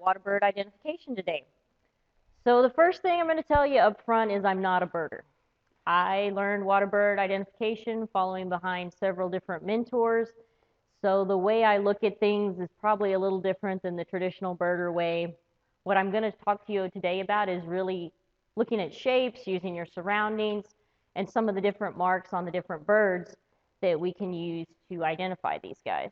waterbird identification today. So the first thing I'm going to tell you up front is I'm not a birder. I learned waterbird identification following behind several different mentors. So the way I look at things is probably a little different than the traditional birder way. What I'm going to talk to you today about is really looking at shapes, using your surroundings, and some of the different marks on the different birds that we can use to identify these guys.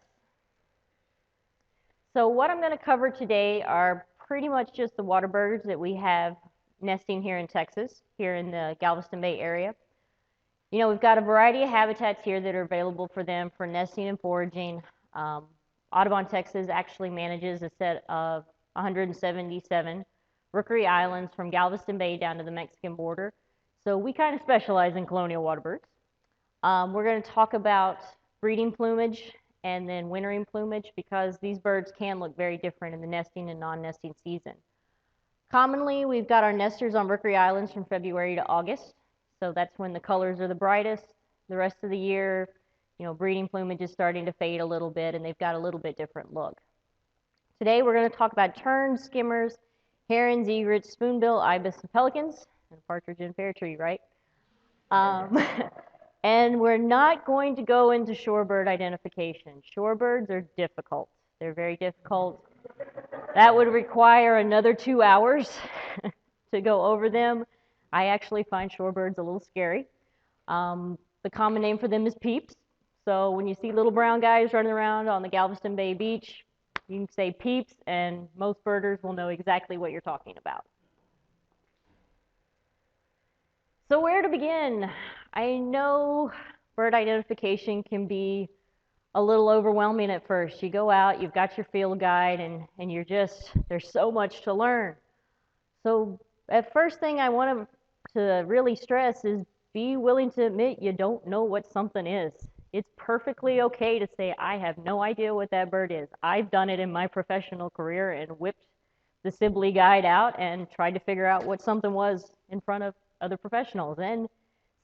So what I'm going to cover today are pretty much just the water birds that we have nesting here in Texas, here in the Galveston Bay area. You know, we've got a variety of habitats here that are available for them for nesting and foraging. Audubon, Texas actually manages a set of 177 rookery islands from Galveston Bay down to the Mexican border. So we kind of specialize in colonial waterbirds. We're going to talk about breeding plumage and then wintering plumage because these birds can look very different in the nesting and non-nesting season. Commonly, we've got our nesters on rookery islands from February to August. So that's when the colors are the brightest. The rest of the year, you know, breeding plumage is starting to fade a little bit and they've got a little bit different look. Today we're going to talk about terns, skimmers, herons, egrets, spoonbill, ibis, and pelicans, and partridge and pear tree, right? And we're not going to go into shorebird identification. Shorebirds are difficult. They're very difficult. That would require another 2 hours to go over them. I actually find shorebirds a little scary. The common name for them is peeps. So when you see little brown guys running around on the Galveston Bay beach, you can say peeps, and most birders will know exactly what you're talking about. So where to begin? I know bird identification can be a little overwhelming at first. You go out, you've got your field guide, and you're just, there's so much to learn. So at first thing I want to really stress is be willing to admit you don't know what something is. It's perfectly okay to say, I have no idea what that bird is. I've done it in my professional career and whipped the Sibley guide out and tried to figure out what something was in front of other professionals. And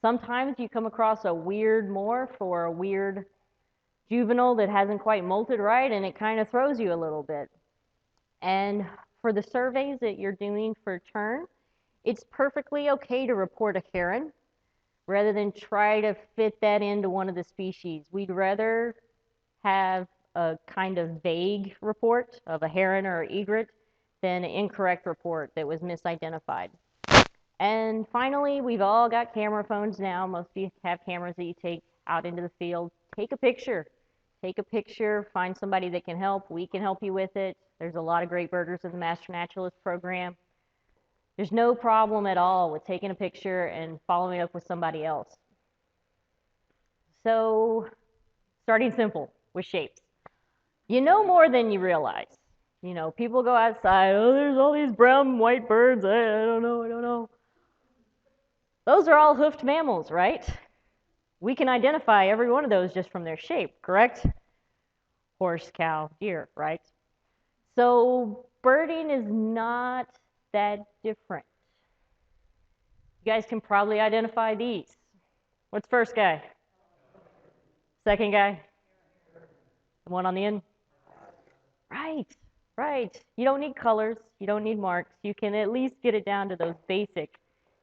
sometimes you come across a weird morph or a weird juvenile that hasn't quite molted right, and it kind of throws you a little bit. And for the surveys that you're doing for tern, it's perfectly okay to report a heron rather than try to fit that into one of the species. We'd rather have a kind of vague report of a heron or an egret than an incorrect report that was misidentified. And finally, we've all got camera phones now. Most of you have cameras that you take out into the field. Take a picture. Take a picture, find somebody that can help. We can help you with it. There's a lot of great birders in the Master Naturalist program. There's no problem at all with taking a picture and following up with somebody else. So, starting simple with shapes. You know more than you realize. You know, people go outside, oh, there's all these brown and white birds. I don't know. Those are all hoofed mammals, right? We can identify every one of those just from their shape, correct? Horse, cow, deer, right? So birding is not that different. You guys can probably identify these. What's first guy? Second guy? The one on the end? Right. You don't need colors. You don't need marks. You can at least get it down to those basic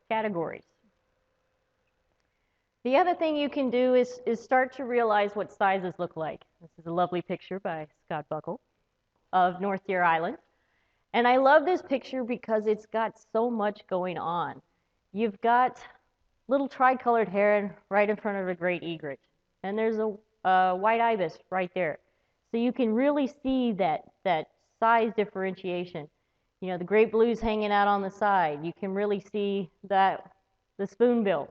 categories. The other thing you can do is start to realize what sizes look like. This is a lovely picture by Scott Buckle of North Deer Island. And I love this picture because it's got so much going on. You've got little tricolored heron right in front of a great egret. And there's a white ibis right there. So you can really see that size differentiation. You know, the great blues hanging out on the side. You can really see that the spoonbill,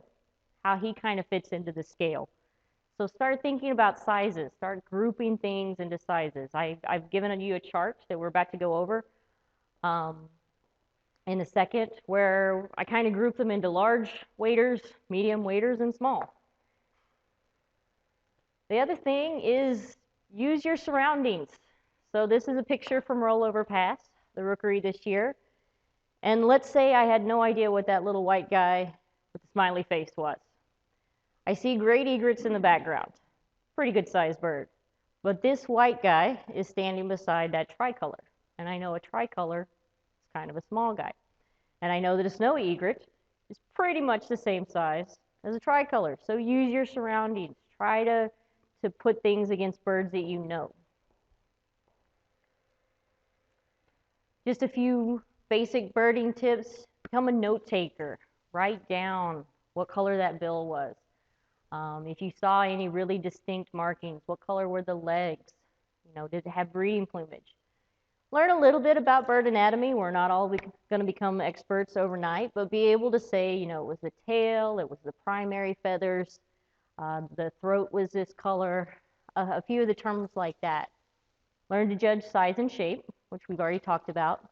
how he kind of fits into the scale. So start thinking about sizes. Start grouping things into sizes. I've given you a chart that we're about to go over in a second, where I kind of group them into large waders, medium waders, and small. The other thing is use your surroundings. So this is a picture from Rollover Pass, the rookery this year. And let's say I had no idea what that little white guy with the smiley face was. I see great egrets in the background. Pretty good sized bird. But this white guy is standing beside that tricolor. And I know a tricolor is kind of a small guy. And I know that a snowy egret is pretty much the same size as a tricolor. So use your surroundings. Try to put things against birds that you know. Just a few basic birding tips. Become a note taker. Write down what color that bill was. If you saw any really distinct markings, what color were the legs? You know, did it have breeding plumage? Learn a little bit about bird anatomy. We're not all going to become experts overnight, but be able to say, you know, it was the tail, it was the primary feathers, the throat was this color, a few of the terms like that. Learn to judge size and shape, which we've already talked about,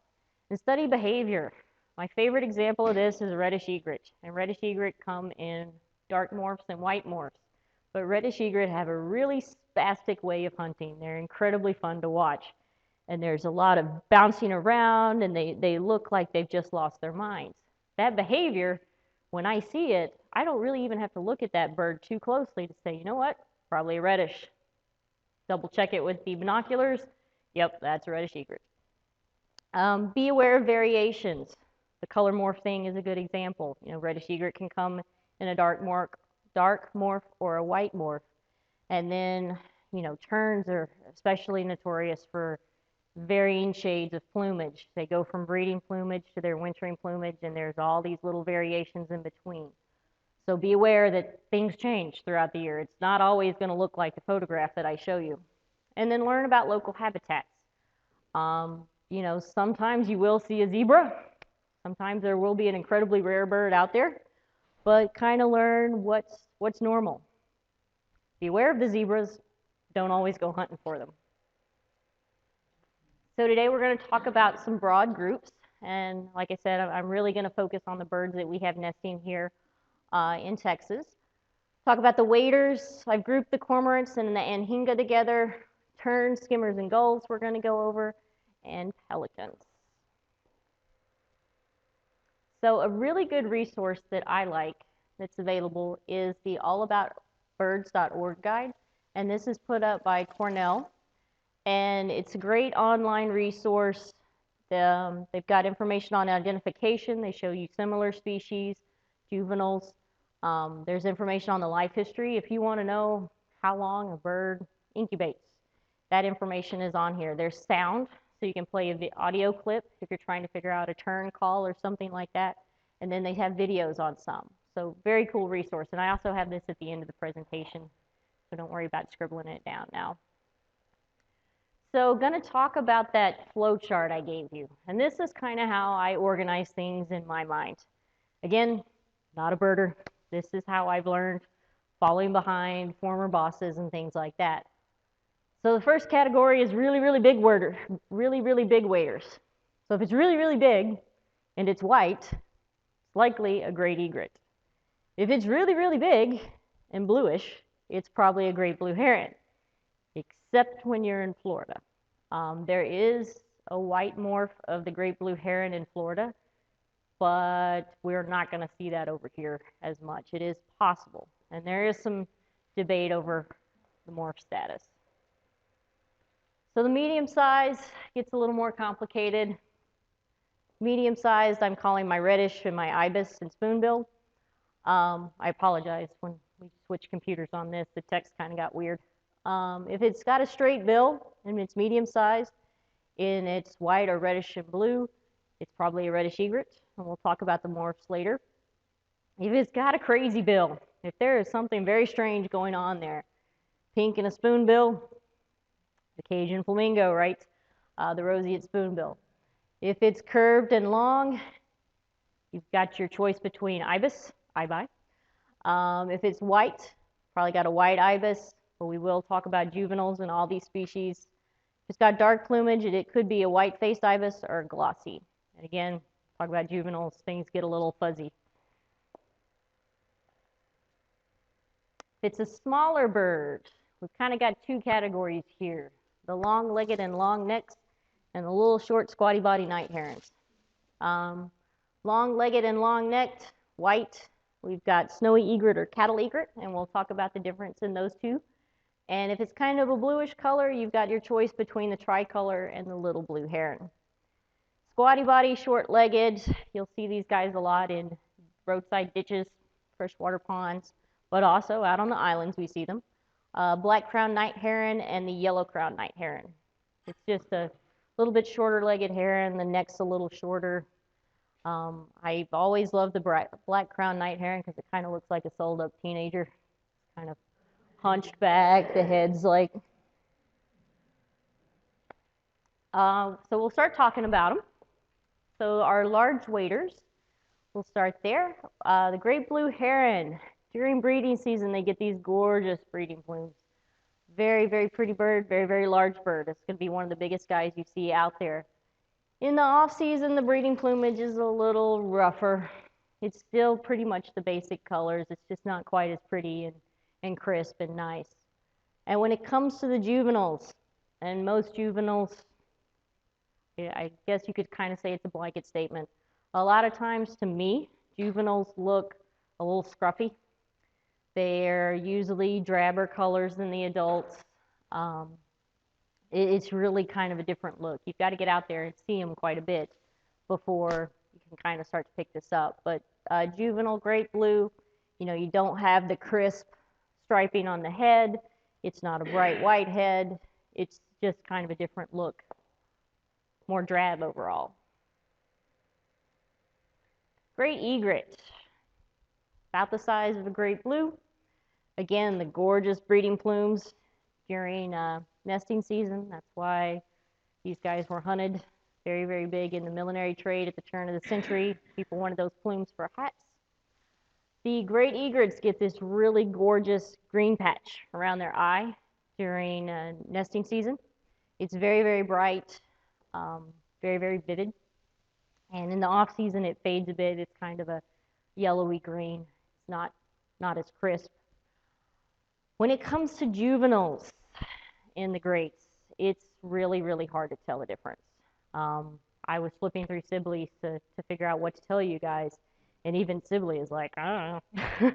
and study behavior. My favorite example of this is a reddish egret, and reddish egret come in dark morphs and white morphs. But reddish egret have a really spastic way of hunting. They're incredibly fun to watch. And there's a lot of bouncing around, and they look like they've just lost their minds. That behavior, when I see it, I don't really even have to look at that bird too closely to say, you know what, probably a reddish. Double check it with the binoculars. Yep, that's a reddish egret. Be aware of variations. The color morph thing is a good example. You know, reddish egret can come in a dark morph or a white morph. And then, you know, terns are especially notorious for varying shades of plumage. They go from breeding plumage to their wintering plumage, and there's all these little variations in between. So be aware that things change throughout the year. It's not always going to look like the photograph that I show you. And then learn about local habitats. You know, sometimes you will see a zebra. Sometimes there will be an incredibly rare bird out there, but kind of learn what's normal. Be aware of the zebras. Don't always go hunting for them. So today we're going to talk about some broad groups. And like I said, I'm really going to focus on the birds that we have nesting here in Texas. Talk about the waders. I've grouped the cormorants and the anhinga together. Terns, skimmers, and gulls we're going to go over, and pelicans. So a really good resource that I like that's available is the allaboutbirds.org guide. And this is put up by Cornell. And it's a great online resource. They've got information on identification. They show you similar species, juveniles. There's information on the life history. If you want to know how long a bird incubates, that information is on here. There's sound, so you can play the audio clip if you're trying to figure out a tern call or something like that. And then they have videos on some. So very cool resource. And I also have this at the end of the presentation, so don't worry about scribbling it down now. So going to talk about that flow chart I gave you. And this is kind of how I organize things in my mind. Again, not a birder. This is how I've learned, following behind former bosses and things like that. So the first category is really, really big waders. So if it's really, really big and it's white, it's likely a great egret. If it's really, really big and bluish, it's probably a great blue heron, except when you're in Florida. There is a white morph of the great blue heron in Florida, but we're not going to see that over here as much. It is possible, and there is some debate over the morph status. So the medium size gets a little more complicated. Medium sized, I'm calling my reddish and my ibis and spoonbill. I apologize, when we switched computers on this, the text kind of got weird. If it's got a straight bill and it's medium sized and it's white or reddish and blue, it's probably a reddish egret, and we'll talk about the morphs later. If it's got a crazy bill, if there is something very strange going on there, pink and a spoonbill, the Cajun flamingo, right? The roseate spoonbill. If it's curved and long, you've got your choice between ibis, ibi. If it's white, probably got a white ibis, but we will talk about juveniles in all these species. If it's got dark plumage, it could be a white-faced ibis or a glossy. And again, talk about juveniles, things get a little fuzzy. If it's a smaller bird, we've kind of got two categories here. The long-legged and long-necked, and the little short squatty body night herons. Long-legged and long-necked, white, we've got snowy egret or cattle egret, and we'll talk about the difference in those two. And if it's kind of a bluish color, you've got your choice between the tricolor and the little blue heron. Squatty body, short-legged. You'll see these guys a lot in roadside ditches, freshwater ponds, but also out on the islands we see them. Black crowned night heron and the yellow crowned night heron. It's just a little bit shorter-legged heron. The neck's a little shorter. I've always loved the black crowned night heron because it kind of looks like a sold-up teenager, kind of hunched back. The head's like. So we'll start talking about them. So our large waders, we'll start there. The great blue heron. During breeding season, they get these gorgeous breeding plumes. Very, very pretty bird, very, very large bird. It's going to be one of the biggest guys you see out there. In the off season, the breeding plumage is a little rougher. It's still pretty much the basic colors. It's just not quite as pretty and crisp and nice. And when it comes to the juveniles, and most juveniles, I guess you could kind of say it's a blanket statement. A lot of times, to me, juveniles look a little scruffy. They're usually drabber colors than the adults. It's really kind of a different look. You've got to get out there and see them quite a bit before you can kind of start to pick this up. But juvenile great blue, you know, you don't have the crisp striping on the head. It's not a bright white head. It's just kind of a different look, more drab overall. Great egret, about the size of a great blue. Again, the gorgeous breeding plumes during nesting season. That's why these guys were hunted very, very big in the millinery trade at the turn of the century. People wanted those plumes for hats. The great egrets get this really gorgeous green patch around their eye during nesting season. It's very, very bright, very, very vivid. And in the off season, it fades a bit. It's kind of a yellowy green. It's not as crisp. When it comes to juveniles in the greats, it's really, really hard to tell the difference. I was flipping through Sibley's to figure out what to tell you guys, and even Sibley is like, I don't know.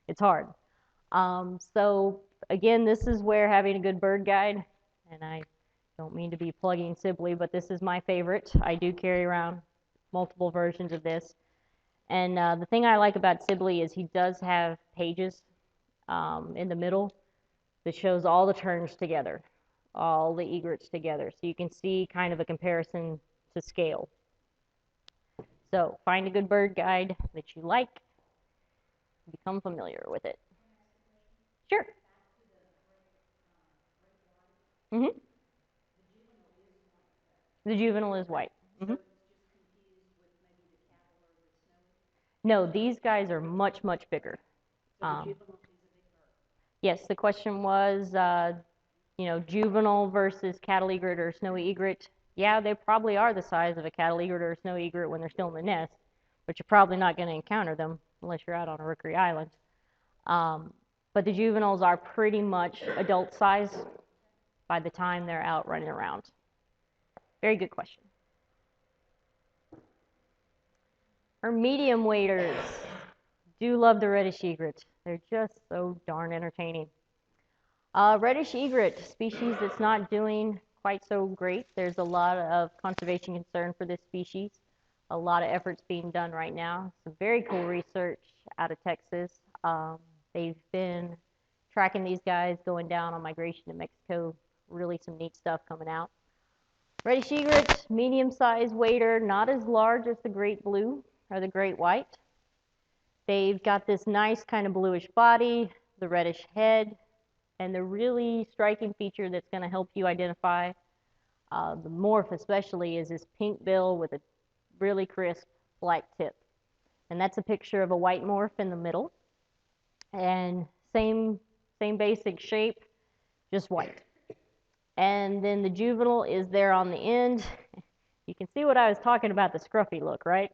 It's hard. So again, this is where having a good bird guide, and I don't mean to be plugging Sibley, but this is my favorite. I do carry around multiple versions of this. And the thing I like about Sibley is he does have pages in the middle that shows all the terns together, all the egrets together. So you can see kind of a comparison to scale. So find a good bird guide that you like, become familiar with it. Sure. Mm-hmm. The juvenile is white. Mm-hmm. No, these guys are much, much bigger. Yes, the question was, you know, juvenile versus cattle egret or snowy egret. Yeah, they probably are the size of a cattle egret or a snowy egret when they're still in the nest, but you're probably not going to encounter them unless you're out on a rookery island. But the juveniles are pretty much adult size by the time they're out running around. Very good question. Our medium waders do love the reddish egret. They're just so darn entertaining. Reddish egret, species that's not doing quite so great. There's a lot of conservation concern for this species. A lot of efforts being done right now. Some very cool research out of Texas. They've been tracking these guys going down on migration to Mexico. Really some neat stuff coming out. Reddish egret, medium-sized wader, not as large as the great blue or the great white. They've got this nice kind of bluish body, the reddish head, and the really striking feature that's going to help you identify the morph especially is this pink bill with a really crisp black tip. And that's a picture of a white morph in the middle. And same basic shape, just white. And then the juvenile is there on the end. You can see what I was talking about, the scruffy look, right?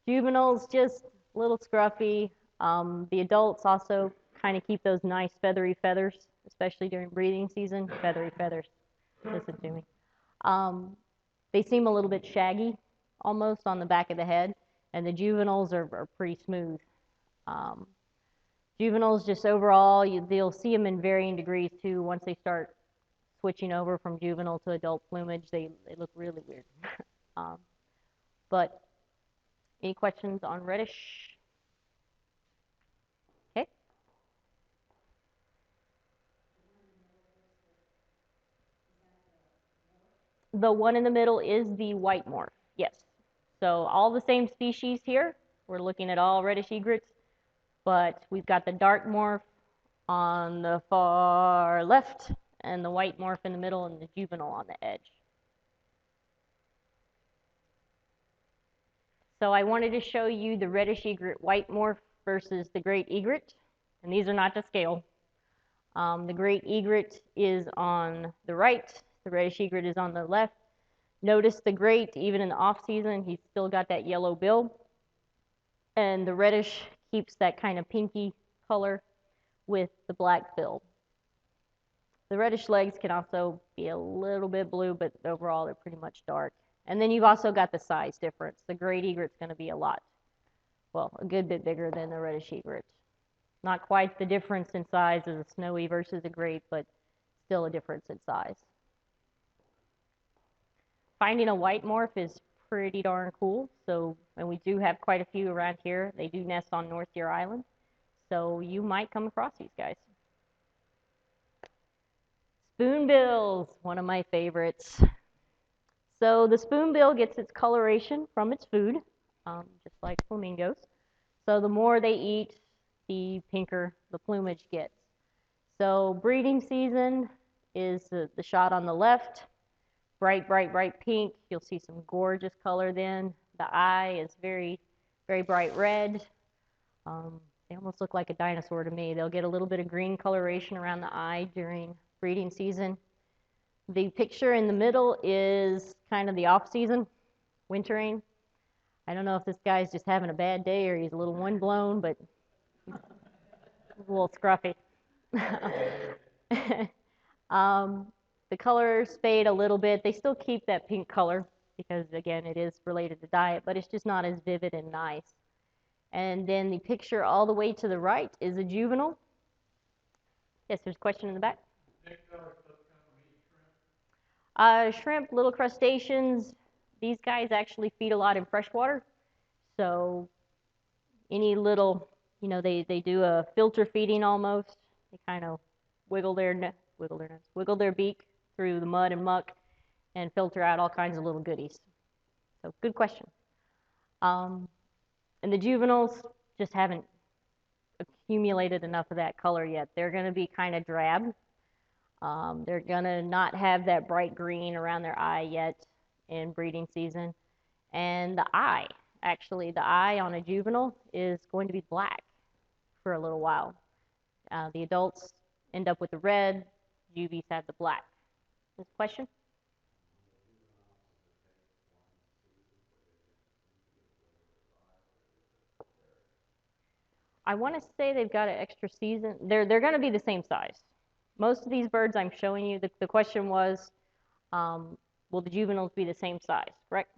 Juveniles just a little scruffy. The adults also kind of keep those nice feathery feathers, especially during breeding season. Feathery feathers, listen to me. They seem a little bit shaggy, almost on the back of the head, and the juveniles are pretty smooth. Juveniles, just overall, you'll see them in varying degrees too. Once they start switching over from juvenile to adult plumage, they look really weird. um, but any questions on reddish? Okay. The one in the middle is the white morph, yes. So all the same species here. We're looking at all reddish egrets, but we've got the dark morph on the far left and the white morph in the middle and the juvenile on the edge. So I wanted to show you the reddish egret white morph versus the great egret, and these are not to scale. The great egret is on the right, the reddish egret is on the left. Notice the great, even in the off season, he's still got that yellow bill, and the reddish keeps that kind of pinky color with the black bill. The reddish legs can also be a little bit blue, but overall they're pretty much dark. And then you've also got the size difference. The great egret's going to be a good bit bigger than the reddish egret. Not quite the difference in size as a snowy versus a great, but still a difference in size. Finding a white morph is pretty darn cool. So, and we do have quite a few around here. They do nest on North Deer Island. So you might come across these guys. Spoonbills, one of my favorites. So the spoonbill gets its coloration from its food, just like flamingos. So the more they eat, the pinker the plumage gets. So breeding season is the shot on the left. Bright, bright, bright pink. You'll see some gorgeous color then. The eye is very, very bright red. They almost look like a dinosaur to me. They'll get a little bit of green coloration around the eye during breeding season. The picture in the middle is kind of the off-season, wintering. I don't know if this guy's just having a bad day or he's a little windblown, but he's a little scruffy. The colors fade a little bit. They still keep that pink color because, again, it is related to diet, but it's just not as vivid and nice. And then the picture all the way to the right is a juvenile. Yes, there's a question in the back. Shrimp, little crustaceans, these guys actually feed a lot in freshwater. So any little, they do a filter feeding almost. They kind of wiggle their beak through the mud and muck and filter out all kinds of little goodies. So good question. And the juveniles just haven't accumulated enough of that color yet. They're going to be kind of drab. They're going to not have that bright green around their eye yet in breeding season. And the eye on a juvenile is going to be black for a little while. The adults end up with the red, juvies have the black. This question? I want to say they've got an extra season. They're going to be the same size. Most of these birds I'm showing you, the question was, will the juveniles be the same size, correct?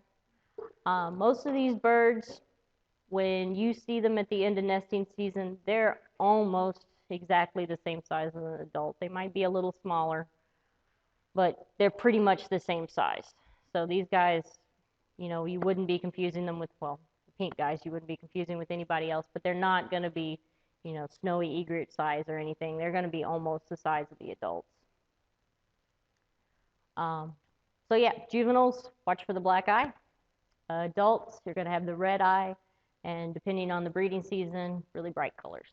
Most of these birds, when you see them at the end of nesting season, they're almost exactly the same size as an adult. They might be a little smaller, but they're pretty much the same size. So these guys, you wouldn't be confusing them with, well, the pink guys, you wouldn't be confusing with anybody else, but they're not going to be, snowy egret size or anything. They're going to be almost the size of the adults. So yeah, juveniles, watch for the black eye. Adults, you're going to have the red eye, and depending on the breeding season, really bright colors.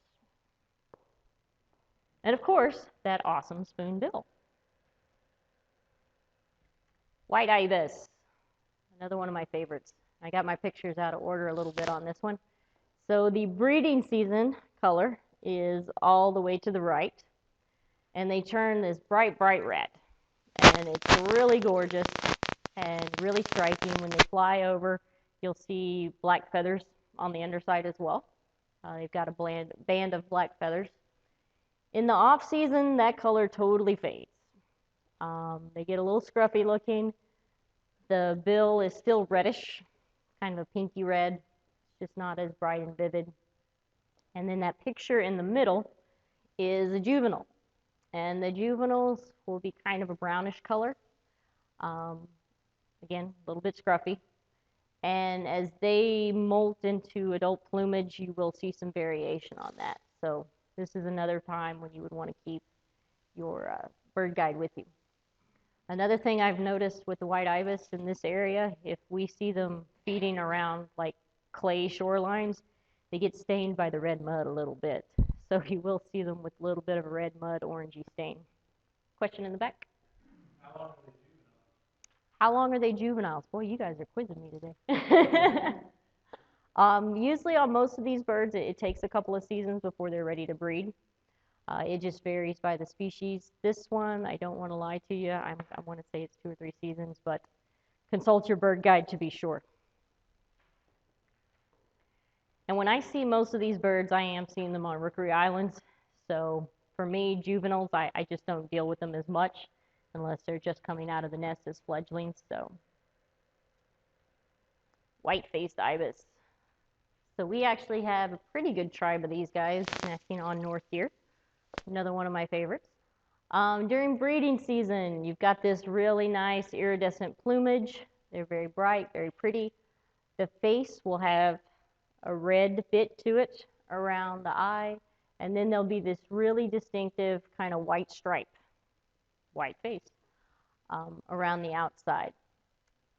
And of course, that awesome spoonbill. White ibis, another one of my favorites. I got my pictures out of order a little bit on this one. So the breeding season color is all the way to the right, and they turn this bright, bright red. And it's really gorgeous and really striking. When they fly over, you'll see black feathers on the underside as well. They've got a band of black feathers. In the off season, that color totally fades. They get a little scruffy looking. The bill is still reddish, kind of a pinky red. It's just not as bright and vivid. And then that picture in the middle is a juvenile. And the juveniles will be kind of a brownish color. Again, a little bit scruffy. And as they molt into adult plumage, you will see some variation on that. So this is another time when you would want to keep your bird guide with you. Another thing I've noticed with the white ibis in this area, if we see them feeding around like clay shorelines, they get stained by the red mud a little bit. So you will see them with a little bit of a red mud orangey stain. Question in the back? How long are they juveniles? Boy, you guys are quizzing me today. Usually on most of these birds, it takes a couple of seasons before they're ready to breed. It just varies by the species. This one, I don't want to lie to you. I want to say it's 2 or 3 seasons, but consult your bird guide to be sure. And when I see most of these birds, I am seeing them on rookery islands. So for me, juveniles, I just don't deal with them as much unless they're just coming out of the nest as fledglings. So white-faced ibis. So we actually have a pretty good tribe of these guys nesting on north here. Another one of my favorites. During breeding season, you've got this really nice iridescent plumage. They're very bright, very pretty. The face will have a red bit to it around the eye, and then there'll be this really distinctive kind of white stripe, white face, around the outside.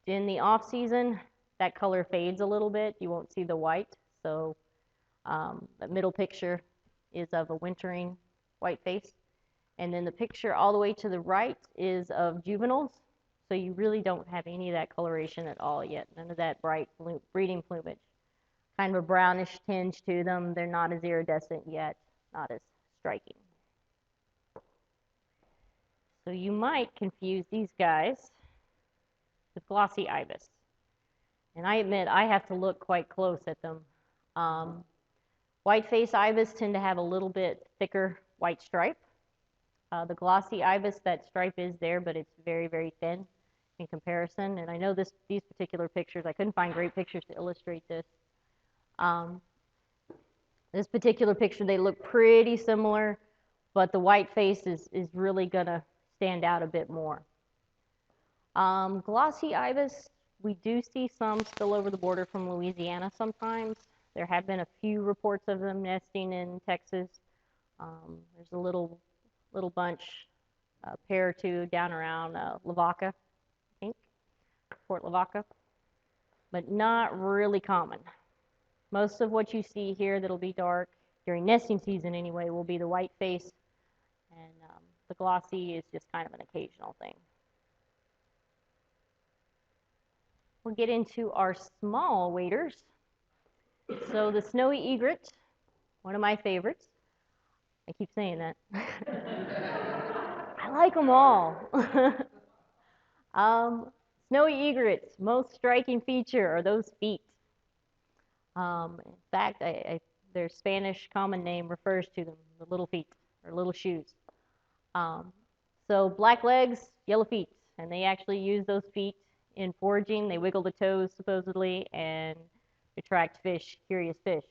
In the off season, that color fades a little bit. You won't see the white, so the middle picture is of a wintering white face. And then the picture all the way to the right is of juveniles. So you really don't have any of that coloration at all yet. None of that bright breeding plumage. Kind of a brownish tinge to them. They're not as iridescent yet, not as striking. So you might confuse these guys with glossy ibis. And I admit I have to look quite close at them. White-faced ibis tend to have a little bit thicker white stripe. The glossy ibis, that stripe is there, but it's very, very thin in comparison. And I know these particular pictures, I couldn't find great pictures to illustrate this. This particular picture, they look pretty similar, but the white face is really going to stand out a bit more. Glossy ibis, we do see some still over the border from Louisiana sometimes. There have been a few reports of them nesting in Texas. There's a little bunch, a pair or two down around Lavaca, I think, Fort Lavaca, but not really common. Most of what you see here that'll be dark during nesting season anyway will be the white face, and the glossy is just kind of an occasional thing. We'll get into our small waders. So the snowy egret, one of my favorites. I keep saying that. I like them all. Snowy egrets, most striking feature are those feet. In fact, their Spanish common name refers to them, the little feet, or little shoes. So black legs, yellow feet, and they actually use those feet in foraging. They wiggle the toes, supposedly, and attract fish, curious fish.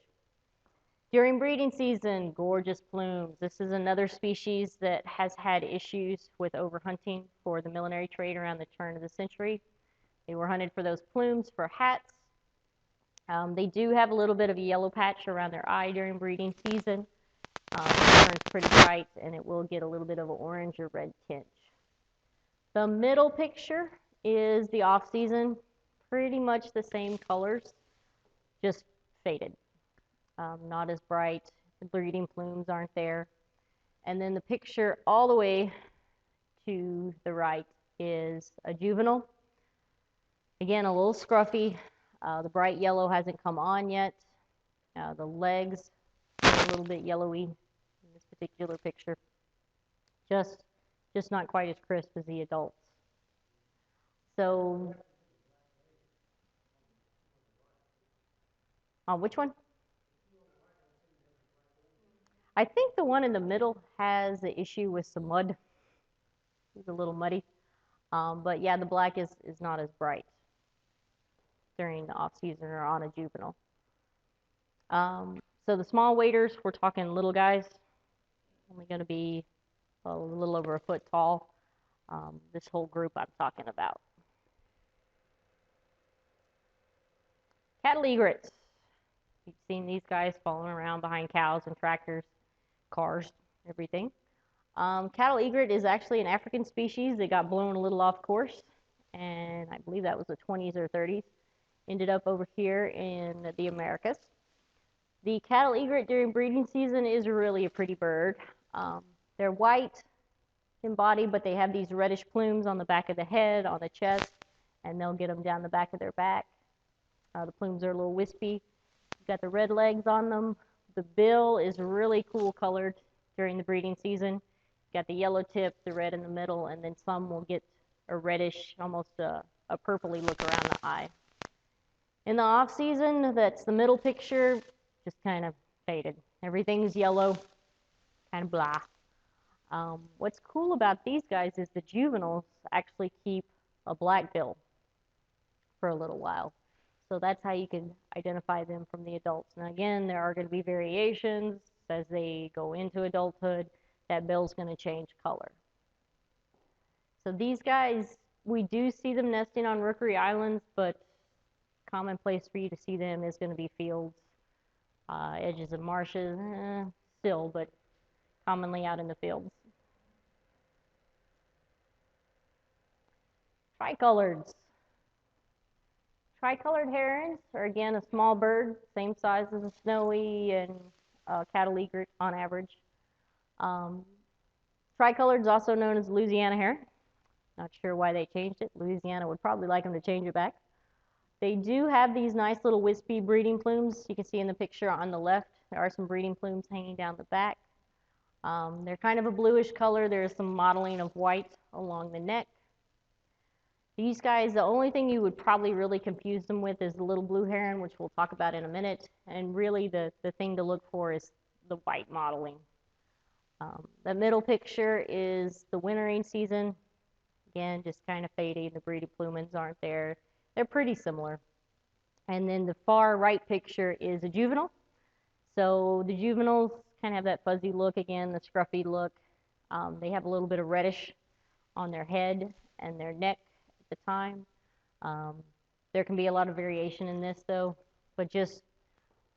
During breeding season, gorgeous plumes. This is another species that has had issues with overhunting for the millinery trade around the turn of the century. They were hunted for those plumes for hats. They do have a little bit of a yellow patch around their eye during breeding season. It turns pretty bright, and it will get a little bit of an orange or red tinge. The middle picture is the off-season, pretty much the same colors, just faded. Not as bright. The breeding plumes aren't there. And then the picture all the way to the right is a juvenile. Again, a little scruffy. The bright yellow hasn't come on yet. The legs are a little bit yellowy in this particular picture. Just not quite as crisp as the adults. So, which one? I think the one in the middle has the issue with some mud. It's a little muddy. But yeah, the black is not as bright during the off season or on a juvenile. So the small waders, we're talking little guys, only going to be a little over a foot tall. This whole group I'm talking about. Cattle egrets. You've seen these guys following around behind cows and tractors, cars, everything. Cattle egret is actually an African species that got blown a little off course, and I believe that was the 20s or 30s. Ended up over here in the Americas. The cattle egret during breeding season is really a pretty bird. They're white in body, but they have these reddish plumes on the back of the head, on the chest, and they'll get them down the back of their back. The plumes are a little wispy. You've got the red legs on them. The bill is really cool colored during the breeding season. You've got the yellow tip, the red in the middle, and then some will get a reddish, almost a purpley look around the eye. In the off season, that's the middle picture, just kind of faded. Everything's yellow, kind of blah. What's cool about these guys is the juveniles actually keep a black bill for a little while. So that's how you can identify them from the adults. Now again, there are going to be variations as they go into adulthood. That bill's going to change color. So these guys, we do see them nesting on rookery islands, but common place for you to see them is going to be fields, edges of marshes, still, but commonly out in the fields. Tricoloreds. Tricolored herons are, again, a small bird, same size as a snowy and cattle egret on average. Tricoloreds, also known as Louisiana heron. Not sure why they changed it. Louisiana would probably like them to change it back. They do have these nice little wispy breeding plumes. You can see in the picture on the left, there are some breeding plumes hanging down the back. They're kind of a bluish color. There's some mottling of white along the neck. These guys, the only thing you would probably really confuse them with is the little blue heron, which we'll talk about in a minute. And really the thing to look for is the white mottling. The middle picture is the wintering season. Again, just kind of fading. The breeding plumage aren't there. They're pretty similar. And then the far right picture is a juvenile. So the juveniles kind of have that fuzzy look again, the scruffy look. They have a little bit of reddish on their head and their neck at the time. There can be a lot of variation in this though, but just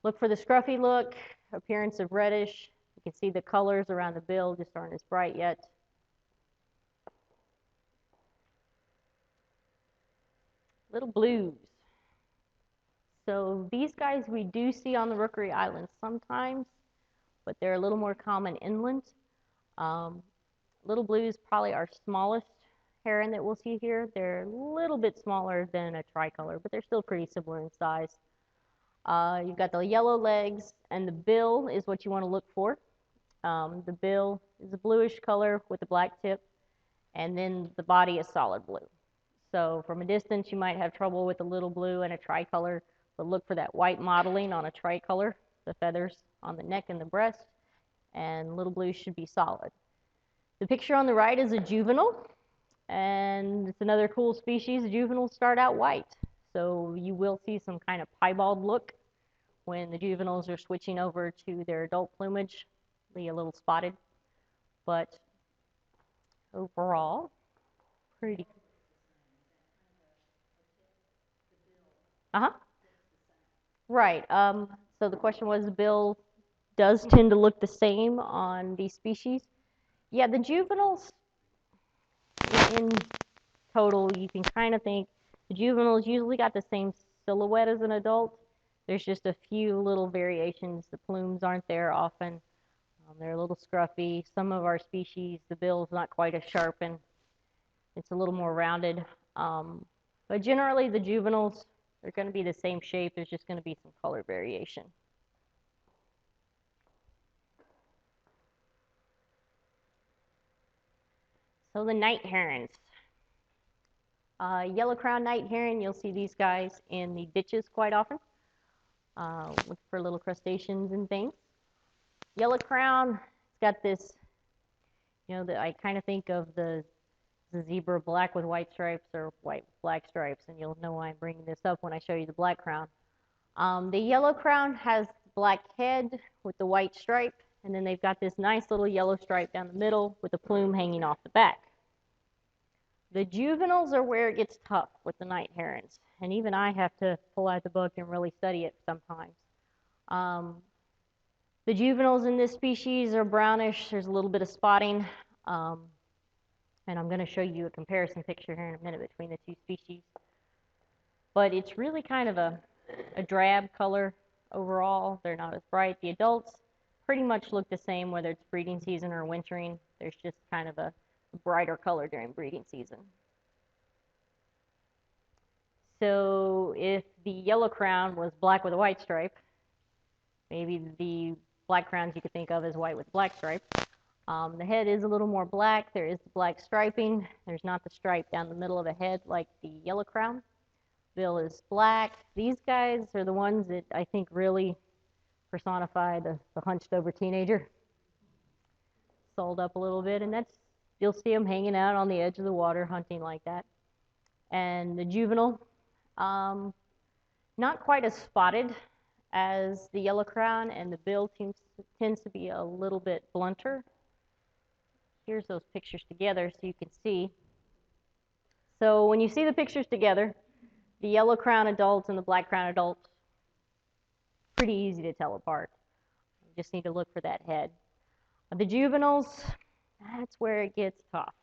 look for the scruffy look, appearance of reddish. You can see the colors around the bill just aren't as bright yet. Little blues. So these guys we do see on the Rookery Islands sometimes, but they're a little more common inland. Little blues probably our smallest heron that we'll see here. They're a little bit smaller than a tricolor, but they're still pretty similar in size. You've got the yellow legs, and the bill is what you want to look for. The bill is a bluish color with a black tip, and then the body is solid blue. So from a distance, you might have trouble with a little blue and a tricolor, but look for that white mottling on a tricolor, the feathers on the neck and the breast, and little blue should be solid. The picture on the right is a juvenile, and it's another cool species. Juveniles start out white, so you will see some kind of piebald look when the juveniles are switching over to their adult plumage, be a little spotted, but overall, pretty. Right. So the question was, the bill does tend to look the same on these species. Yeah, the juveniles in total, you can kind of think the juveniles usually got the same silhouette as an adult. There's just a few little variations. The plumes aren't there often. They're a little scruffy. Some of our species, the bill's not quite as sharp and it's a little more rounded. But generally, the juveniles are going to be the same shape. There's just going to be some color variation. So the night herons. Yellow-crowned night heron, you'll see these guys in the ditches quite often. Look for little crustaceans and things. Yellow crown, it's got this, I kind of think of the zebra black with white stripes or white with black stripes, and you'll know why I'm bringing this up when I show you the black crown. The yellow crown has black head with the white stripe, and then they've got this nice little yellow stripe down the middle with the plume hanging off the back. The juveniles are where it gets tough with the night herons, and even I have to pull out the book and really study it sometimes. The juveniles in this species are brownish. There's a little bit of spotting, and I'm going to show you a comparison picture here in a minute between the two species. But it's really kind of a drab color overall. They're not as bright. The adults pretty much look the same whether it's breeding season or wintering. There's just kind of a brighter color during breeding season. So if the yellow crown was black with a white stripe, maybe the black crowns you could think of as white with black stripe. The head is a little more black. There is the black striping. There's not the stripe down the middle of the head like the yellow crown. Bill is black. These guys are the ones that I think really personify the hunched over teenager. Sold up a little bit, and that's, you'll see them hanging out on the edge of the water hunting like that. And the juvenile, not quite as spotted as the yellow crown, and the bill tends to be a little bit blunter. Here's those pictures together so you can see. So when you see the pictures together, the yellow crown adults and the black crown adults, pretty easy to tell apart. You just need to look for that head. The juveniles, that's where it gets tough.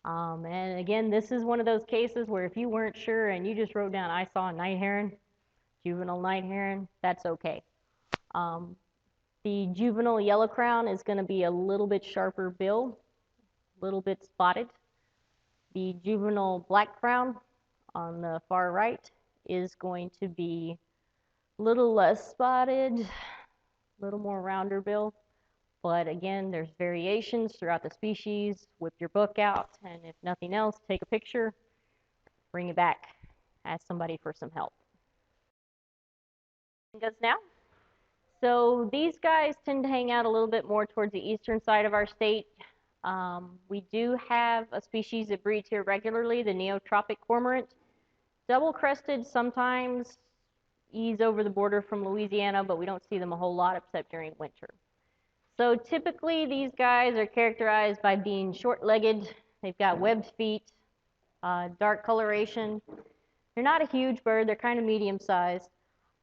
And again, this is one of those cases where if you weren't sure and you just wrote down, I saw a night heron, juvenile night heron, that's okay. The juvenile yellow crown is going to be a little bit sharper bill, a little bit spotted. The juvenile black crown on the far right is going to be a little less spotted, a little more rounder bill. But again, there's variations throughout the species. Whip your book out, and if nothing else, take a picture, bring it back, ask somebody for some help. Goes now. So these guys tend to hang out a little bit more towards the eastern side of our state. We do have a species that breeds here regularly, the neotropic cormorant. Double-crested sometimes ease over the border from Louisiana, but we don't see them a whole lot except during winter. So typically these guys are characterized by being short-legged. They've got webbed feet, dark coloration. They're not a huge bird. They're kind of medium-sized.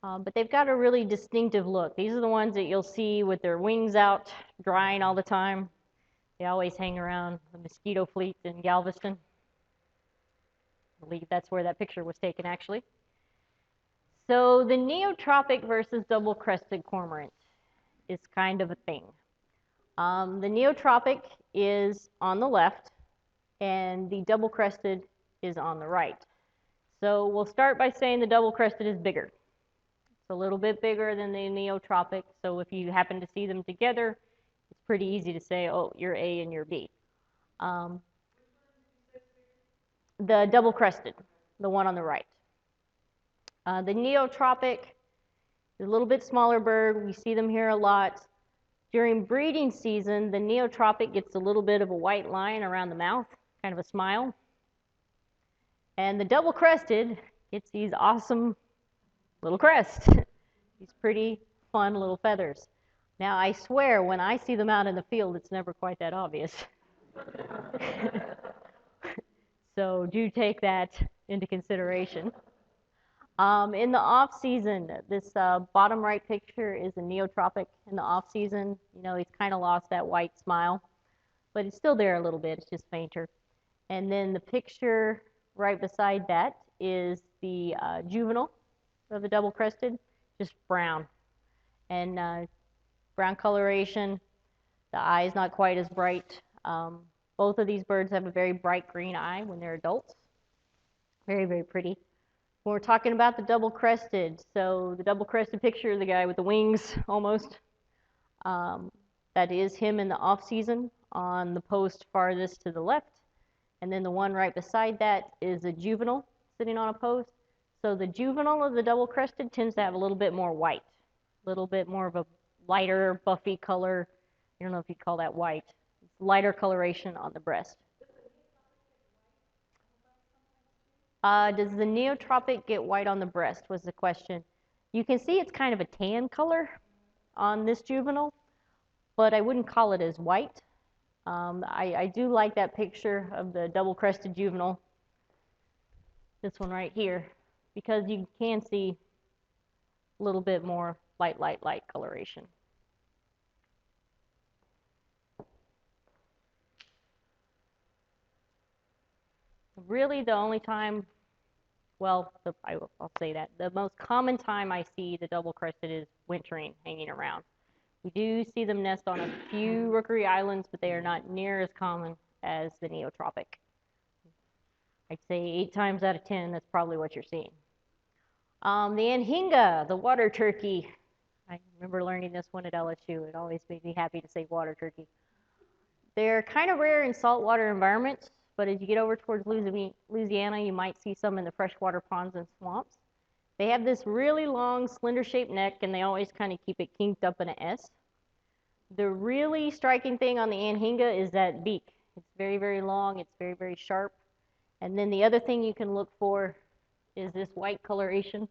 But they've got a really distinctive look. These are the ones that you'll see with their wings out, drying all the time. They always hang around the mosquito fleet in Galveston. I believe that's where that picture was taken, actually. So the neotropic versus double-crested cormorant is kind of a thing. The neotropic is on the left, and the double-crested is on the right. So we'll start by saying the double-crested is bigger. It's a little bit bigger than the neotropic, so if you happen to see them together, it's pretty easy to say, oh, you're A and you're B. The double-crested, the one on the right. The neotropic is a little bit smaller bird. We see them here a lot. During breeding season, the neotropic gets a little bit of a white line around the mouth, kind of a smile. And the double-crested gets these awesome little crests, these pretty fun little feathers. Now, I swear, when I see them out in the field, it's never quite that obvious. So do take that into consideration. In the off-season, this bottom right picture is a neotropic in the off-season. You know, he's kind of lost that white smile, but it's still there a little bit. It's just fainter. And then the picture right beside that is the juvenile of the double-crested, just brown. And brown coloration, the eye is not quite as bright. Both of these birds have a very bright green eye when they're adults. Very, very pretty. When we're talking about the double-crested, so the double-crested picture, the guy with the wings almost, that is him in the off-season on the post farthest to the left. And then the one right beside that is a juvenile sitting on a post. So the juvenile of the double-crested tends to have a little bit more white, a little bit more of a lighter, buffy color. I don't know if you'd call that white. It's lighter coloration on the breast. Does the neotropic get white on the breast was the question. You can see it's kind of a tan color on this juvenile, but I wouldn't call it as white. I do like that picture of the double-crested juvenile, this one right here, because you can see a little bit more light coloration. Really the only time, well, I'll say that, the most common time I see the double-crested is wintering, hanging around. We do see them nest on a few rookery islands, but they are not near as common as the neotropic. I'd say 8 times out of 10, that's probably what you're seeing. The anhinga, the water turkey. I remember learning this one at LSU. It always made me happy to say water turkey. They're kind of rare in saltwater environments, but as you get over towards Louisiana, you might see some in the freshwater ponds and swamps. They have this really long, slender-shaped neck, and they always kind of keep it kinked up in an S. The really striking thing on the anhinga is that beak. It's very, very long. It's very, very sharp. And then the other thing you can look for is this white coloration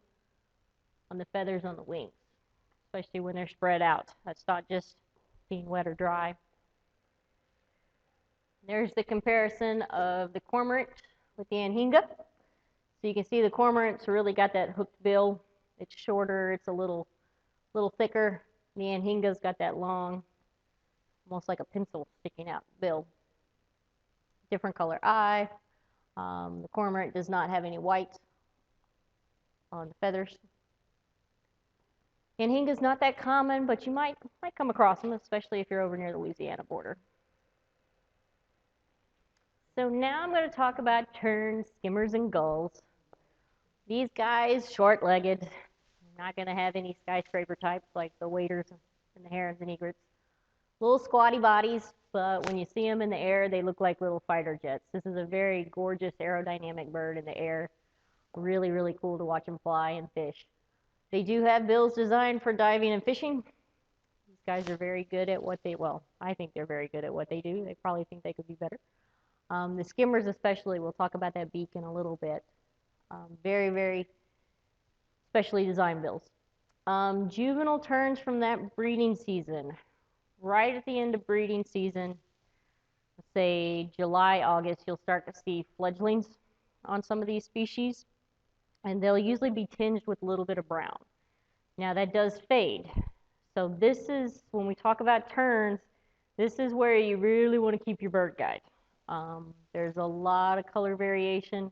on the feathers on the wings, especially when they're spread out. That's not just being wet or dry. There's the comparison of the cormorant with the anhinga. So you can see the cormorant's really got that hooked bill. It's shorter, it's a little thicker. The anhinga's got that long, almost like a pencil sticking out bill. Different color eye. The cormorant does not have any white on the feathers. Anhinga's not that common, but you might come across them, especially if you're over near the Louisiana border. So now I'm going to talk about terns, skimmers, and gulls. These guys, short-legged, not going to have any skyscraper types like the waders and the herons and egrets. Little squatty bodies, but when you see them in the air, they look like little fighter jets. This is a very gorgeous aerodynamic bird in the air. Really, really cool to watch them fly and fish. They do have bills designed for diving and fishing. These guys are very good at what they, well, I think they're very good at what they do. They probably think they could be better. The skimmers especially, we'll talk about that beak in a little bit. Very, very specially designed bills. Juvenile terns from that breeding season. Right at the end of breeding season, let's say July, August, you'll start to see fledglings on some of these species, and they'll usually be tinged with a little bit of brown. Now that does fade. So this is, when we talk about terns, this is where you really want to keep your bird guide. There's a lot of color variation.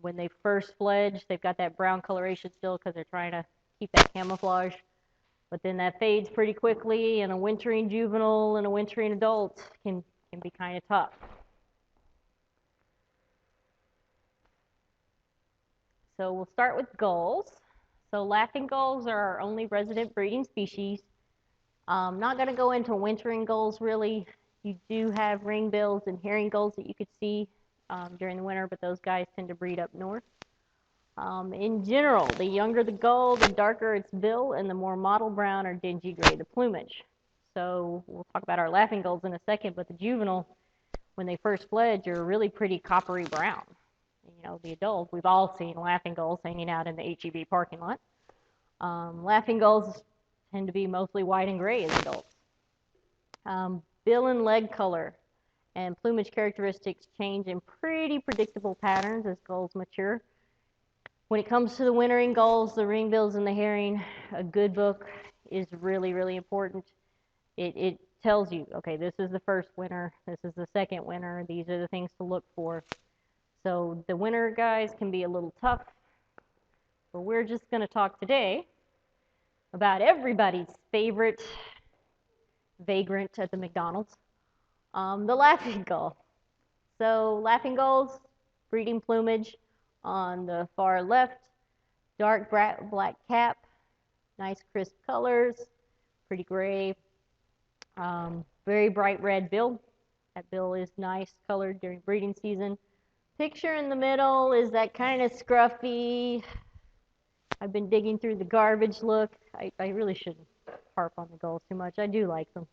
When they first fledge, they've got that brown coloration still because they're trying to keep that camouflage. But then that fades pretty quickly, and a wintering juvenile and a wintering adult can be kind of tough. So we'll start with gulls. So laughing gulls are our only resident breeding species. Not going to go into wintering gulls really. You do have ringbills and herring gulls that you could see during the winter, but those guys tend to breed up north. In general, the younger the gull, the darker its bill, and the more mottled brown or dingy gray the plumage. So we'll talk about our laughing gulls in a second, but the juvenile, when they first fledge, are really pretty coppery brown. You know, the adult, we've all seen laughing gulls hanging out in the HEB parking lot. Laughing gulls tend to be mostly white and gray as adults. Bill and leg color and plumage characteristics change in pretty predictable patterns as gulls mature. When it comes to the wintering gulls, the ringbills and the herring, a good book is really, really important. It tells you, okay, this is the first winter, this is the second winter, these are the things to look for. So the winter guys can be a little tough, but we're just going to talk today about everybody's favorite vagrant at the McDonald's, the laughing gull. So laughing gulls, breeding plumage on the far left, dark black cap, nice crisp colors, pretty gray, very bright red bill. That bill is nice colored during breeding season. Picture in the middle is that kind of scruffy, I've been digging through the garbage look. I really shouldn't harp on the gulls too much. I do like them.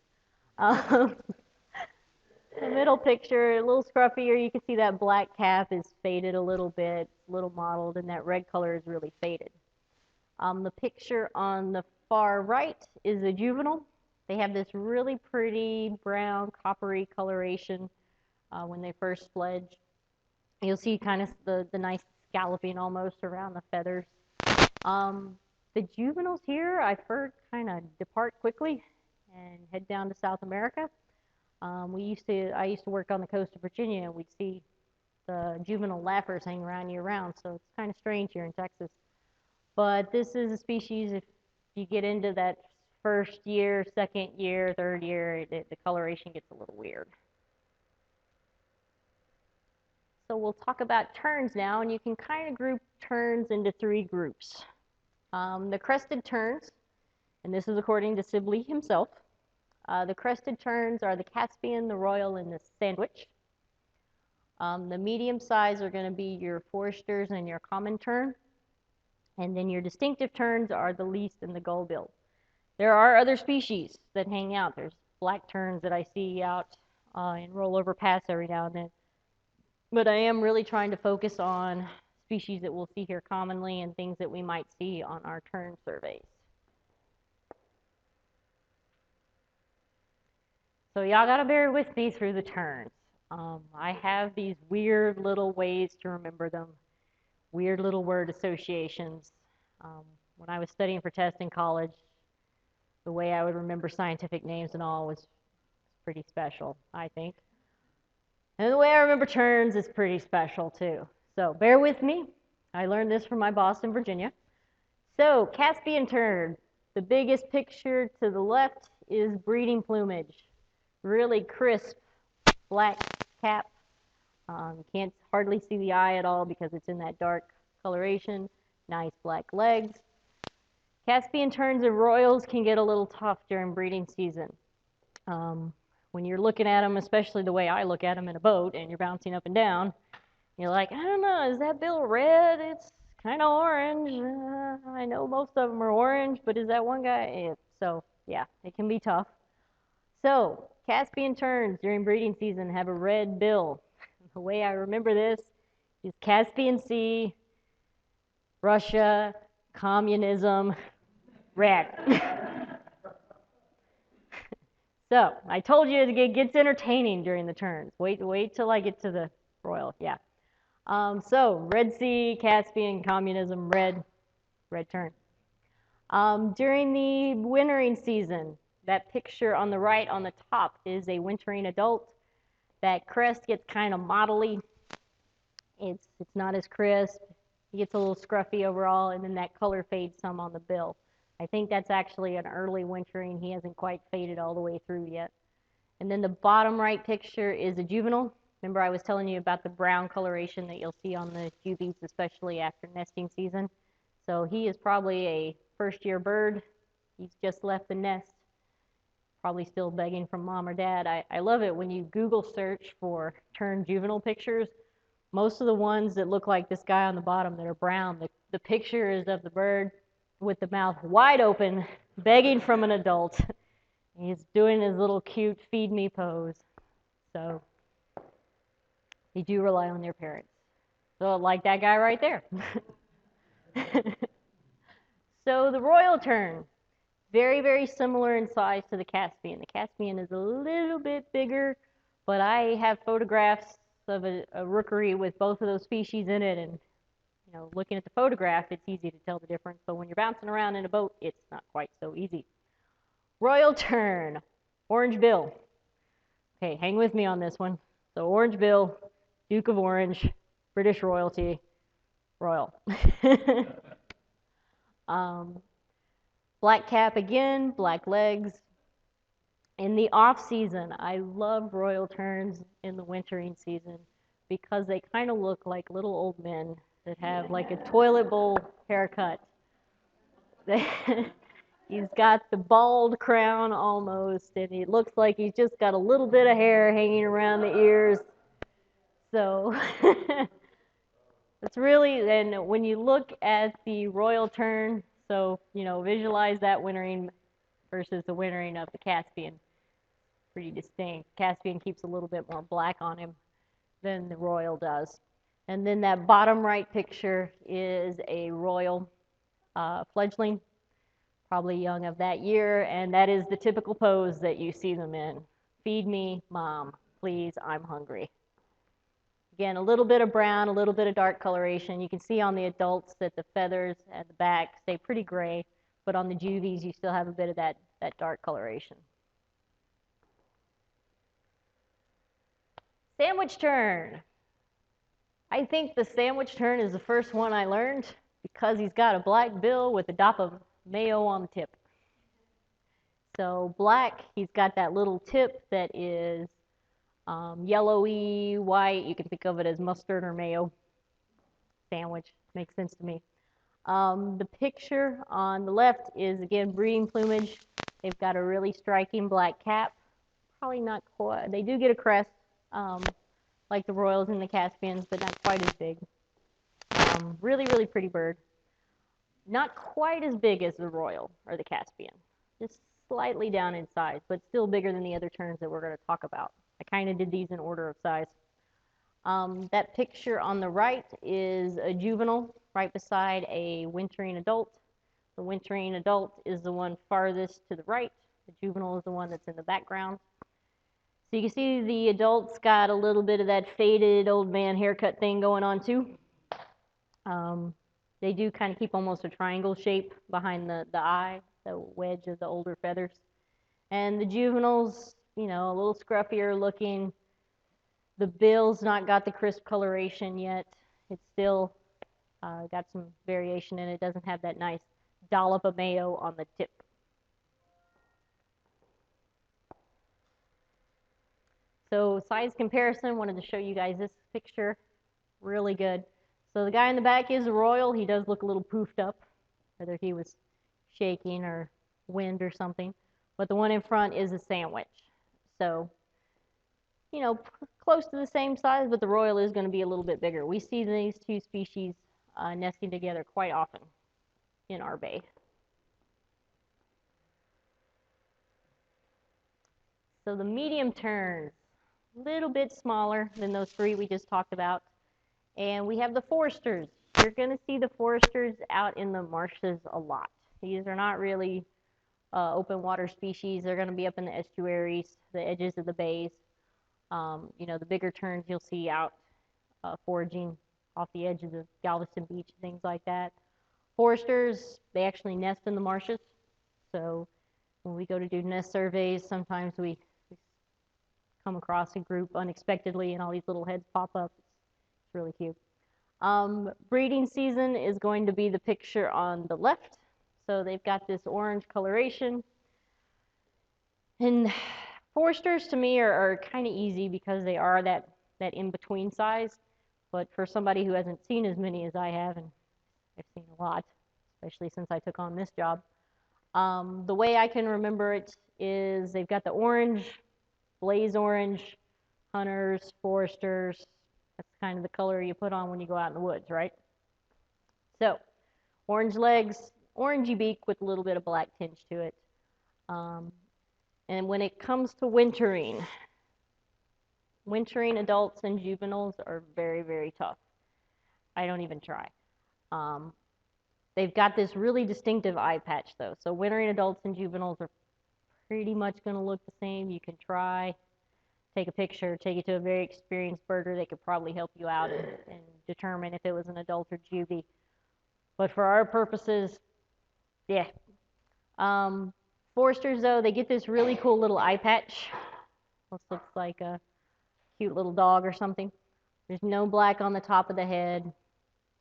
The middle picture, a little scruffier. You can see that black cap is faded a little bit, a little mottled, and that red color is really faded. The picture on the far right is a juvenile. They have this really pretty brown, coppery coloration when they first fledge. You'll see kind of the nice scalloping almost around the feathers. The juveniles here, I've heard, kind of depart quickly and head down to South America. I used to work on the coast of Virginia, and we'd see the juvenile lappers hang around year-round, so it's kind of strange here in Texas. But this is a species, if you get into that first year, second year, third year, the coloration gets a little weird. So we'll talk about terns now, and you can kind of group terns into three groups. The crested terns, and this is according to Sibley himself. The crested terns are the Caspian, the royal, and the sandwich. The medium size are going to be your foresters and your common tern. And then your distinctive terns are the least and the gullbill. There are other species that hang out. There's black terns that I see out in Rollover Pass every now and then. But I am really trying to focus on species that we'll see here commonly and things that we might see on our tern surveys. So y'all gotta bear with me through the terns. I have these weird little ways to remember them, weird little word associations. When I was studying for tests in college, the way I would remember scientific names and all was pretty special, I think. And the way I remember terns is pretty special too. So bear with me. I learned this from my boss in Virginia. So Caspian tern, the biggest picture to the left is breeding plumage. Really crisp black cap. You can't hardly see the eye at all because it's in that dark coloration. Nice black legs. Caspian terns and royals can get a little tough during breeding season. When you're looking at them, especially the way I look at them in a boat, and you're bouncing up and down, you're like, I don't know, is that bill red? It's kind of orange. I know most of them are orange, but is that one guy? So, yeah, it can be tough. So, Caspian terns during breeding season have a red bill. The way I remember this is Caspian Sea, Russia, communism, red. So, I told you it gets entertaining during the terns. Wait till I get to the royal, yeah. So, Red Sea, Caspian, communism, red tern. During the wintering season, that picture on the right on the top is a wintering adult. That crest gets kind of mottly. It's not as crisp. It gets a little scruffy overall, and then that color fades some on the bill. I think that's actually an early wintering. He hasn't quite faded all the way through yet. And then the bottom right picture is a juvenile. Remember I was telling you about the brown coloration that you'll see on the juvies, especially after nesting season. So he is probably a first-year bird. He's just left the nest, probably still begging from mom or dad. I love it when you Google search for tern juvenile pictures. Most of the ones that look like this guy on the bottom that are brown, the picture is of the bird with the mouth wide open, begging from an adult. He's doing his little cute feed me pose. So they do rely on their parents. So like that guy right there. So the royal tern, very, very similar in size to the Caspian. The Caspian is a little bit bigger, but I have photographs of a rookery with both of those species in it, and you know, looking at the photograph, it's easy to tell the difference, but when you're bouncing around in a boat, it's not quite so easy. Royal tern, orange bill. Okay, hang with me on this one. So orange bill, Duke of Orange, British royalty, royal. Black cap again, black legs. In the off season, I love royal terns in the wintering season because they kind of look like little old men that have like a toilet bowl haircut. He's got the bald crown almost, and he looks like he's just got a little bit of hair hanging around the ears. So it's really, and when you look at the royal tern, so, you know, visualize that wintering versus the wintering of the Caspian. Pretty distinct. Caspian keeps a little bit more black on him than the royal does. And then that bottom right picture is a royal. fledgling, probably young of that year, and that is the typical pose that you see them in. Feed me, mom, please, I'm hungry. Again, a little bit of brown, a little bit of dark coloration. You can see on the adults that the feathers at the back stay pretty gray, but on the juvies you still have a bit of that dark coloration. Sandwich tern. I think the sandwich tern is the first one I learned because he's got a black bill with a dot of mayo on the tip. So black, he's got that little tip that is yellowy, white. You can think of it as mustard or mayo. Sandwich, makes sense to me. The picture on the left is, again, breeding plumage. They've got a really striking black cap. Probably not quite, they do get a crest, like the Royals and the Caspians, but not quite as big. Really, really pretty bird. Not quite as big as the Royal or the Caspian. Just slightly down in size, but still bigger than the other terns that we're going to talk about. I kind of did these in order of size. That picture on the right is a juvenile right beside a wintering adult. The wintering adult is the one farthest to the right. The juvenile is the one that's in the background. So you can see the adult's got a little bit of that faded old man haircut thing going on too. They do kind of keep almost a triangle shape behind the eye, the wedge of the older feathers. And the juveniles, you know, a little scruffier looking. The bill's not got the crisp coloration yet. It's still got some variation in it. It doesn't have that nice dollop of mayo on the tip. So size comparison, wanted to show you guys this picture. Really good. So the guy in the back is a Royal. He does look a little poofed up, whether he was shaking or wind or something. But the one in front is a sandwich. So, you know, close to the same size, but the Royal is going to be a little bit bigger. We see these two species nesting together quite often in our bay. So the medium terns, a little bit smaller than those three we just talked about. And we have the foresters. You're going to see the foresters out in the marshes a lot. These are not really open water species. They're going to be up in the estuaries, the edges of the bays. You know, the bigger terns you'll see out foraging off the edges of Galveston Beach, things like that. Foresters, they actually nest in the marshes. So when we go to do nest surveys, sometimes we come across a group unexpectedly and all these little heads pop up. It's really cute. Breeding season is going to be the picture on the left. So they've got this orange coloration. And foresters to me are kind of easy because they are that in-between size. But for somebody who hasn't seen as many as I have, and I've seen a lot, especially since I took on this job, the way I can remember it is they've got the orange, blaze orange, hunters, foresters. That's kind of the color you put on when you go out in the woods, right? So, orange legs, orangey beak with a little bit of black tinge to it. And when it comes to wintering adults and juveniles are very, very tough. I don't even try. They've got this really distinctive eye patch, though. So wintering adults and juveniles are pretty much going to look the same. You can try, take a picture, take it to a very experienced birder. They could probably help you out and determine if it was an adult or juvie. But for our purposes, yeah. Foresters, though, they get this really cool little eye patch. This looks like a cute little dog or something. There's no black on the top of the head.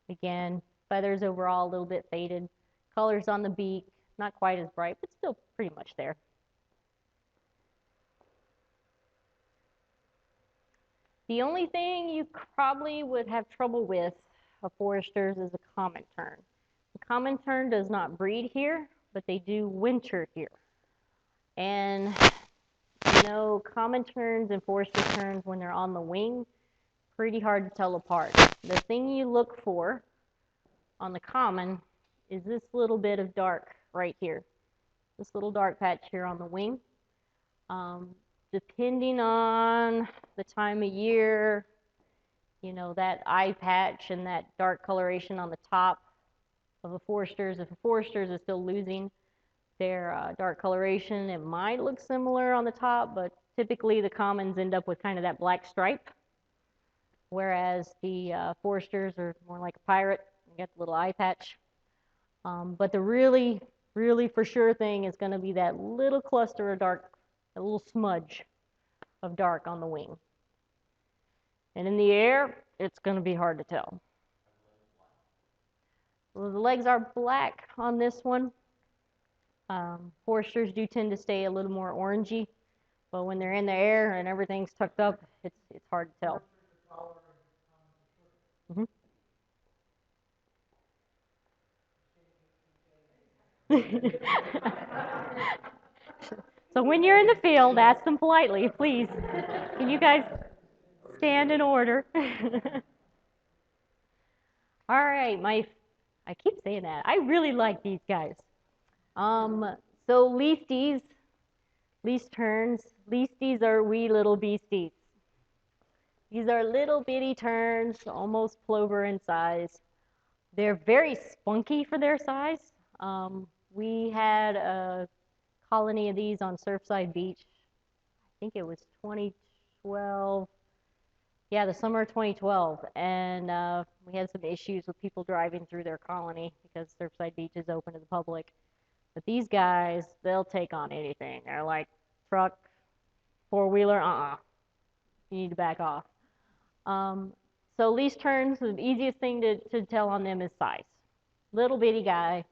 Again, feathers overall a little bit faded. Colors on the beak, not quite as bright, but still pretty much there. The only thing you probably would have trouble with of foresters is a common tern. The common tern does not breed here, but they do winter here. And you know, common terns and forester terns, when they're on the wing, pretty hard to tell apart. The thing you look for on the common is this little bit of dark right here. This little dark patch here on the wing. Depending on the time of year, you know, that eye patch and that dark coloration on the top of the Foresters. If a Foresters is still losing their dark coloration, it might look similar on the top, but typically the commons end up with kind of that black stripe, whereas the Foresters are more like a pirate. You got the little eye patch. But the really, really for sure thing is going to be that little cluster of dark, a little smudge of dark on the wing. And in the air, it's going to be hard to tell. Well, the legs are black on this one. Foresters do tend to stay a little more orangey, but when they're in the air and everything's tucked up, it's hard to tell. Mm-hmm. So when you're in the field, ask them politely, please. Can you guys stand in order? All right, I keep saying that. I really like these guys. So leasties, least terns, leasties are wee little beasties. These are little bitty terns, almost plover in size. They're very spunky for their size. We had a colony of these on Surfside Beach. I think it was 2012. Yeah, the summer of 2012. And we had some issues with people driving through their colony because Surfside Beach is open to the public. But these guys, they'll take on anything. They're like truck, four-wheeler, you need to back off. So least terns, the easiest thing to tell on them is size. Little bitty guy,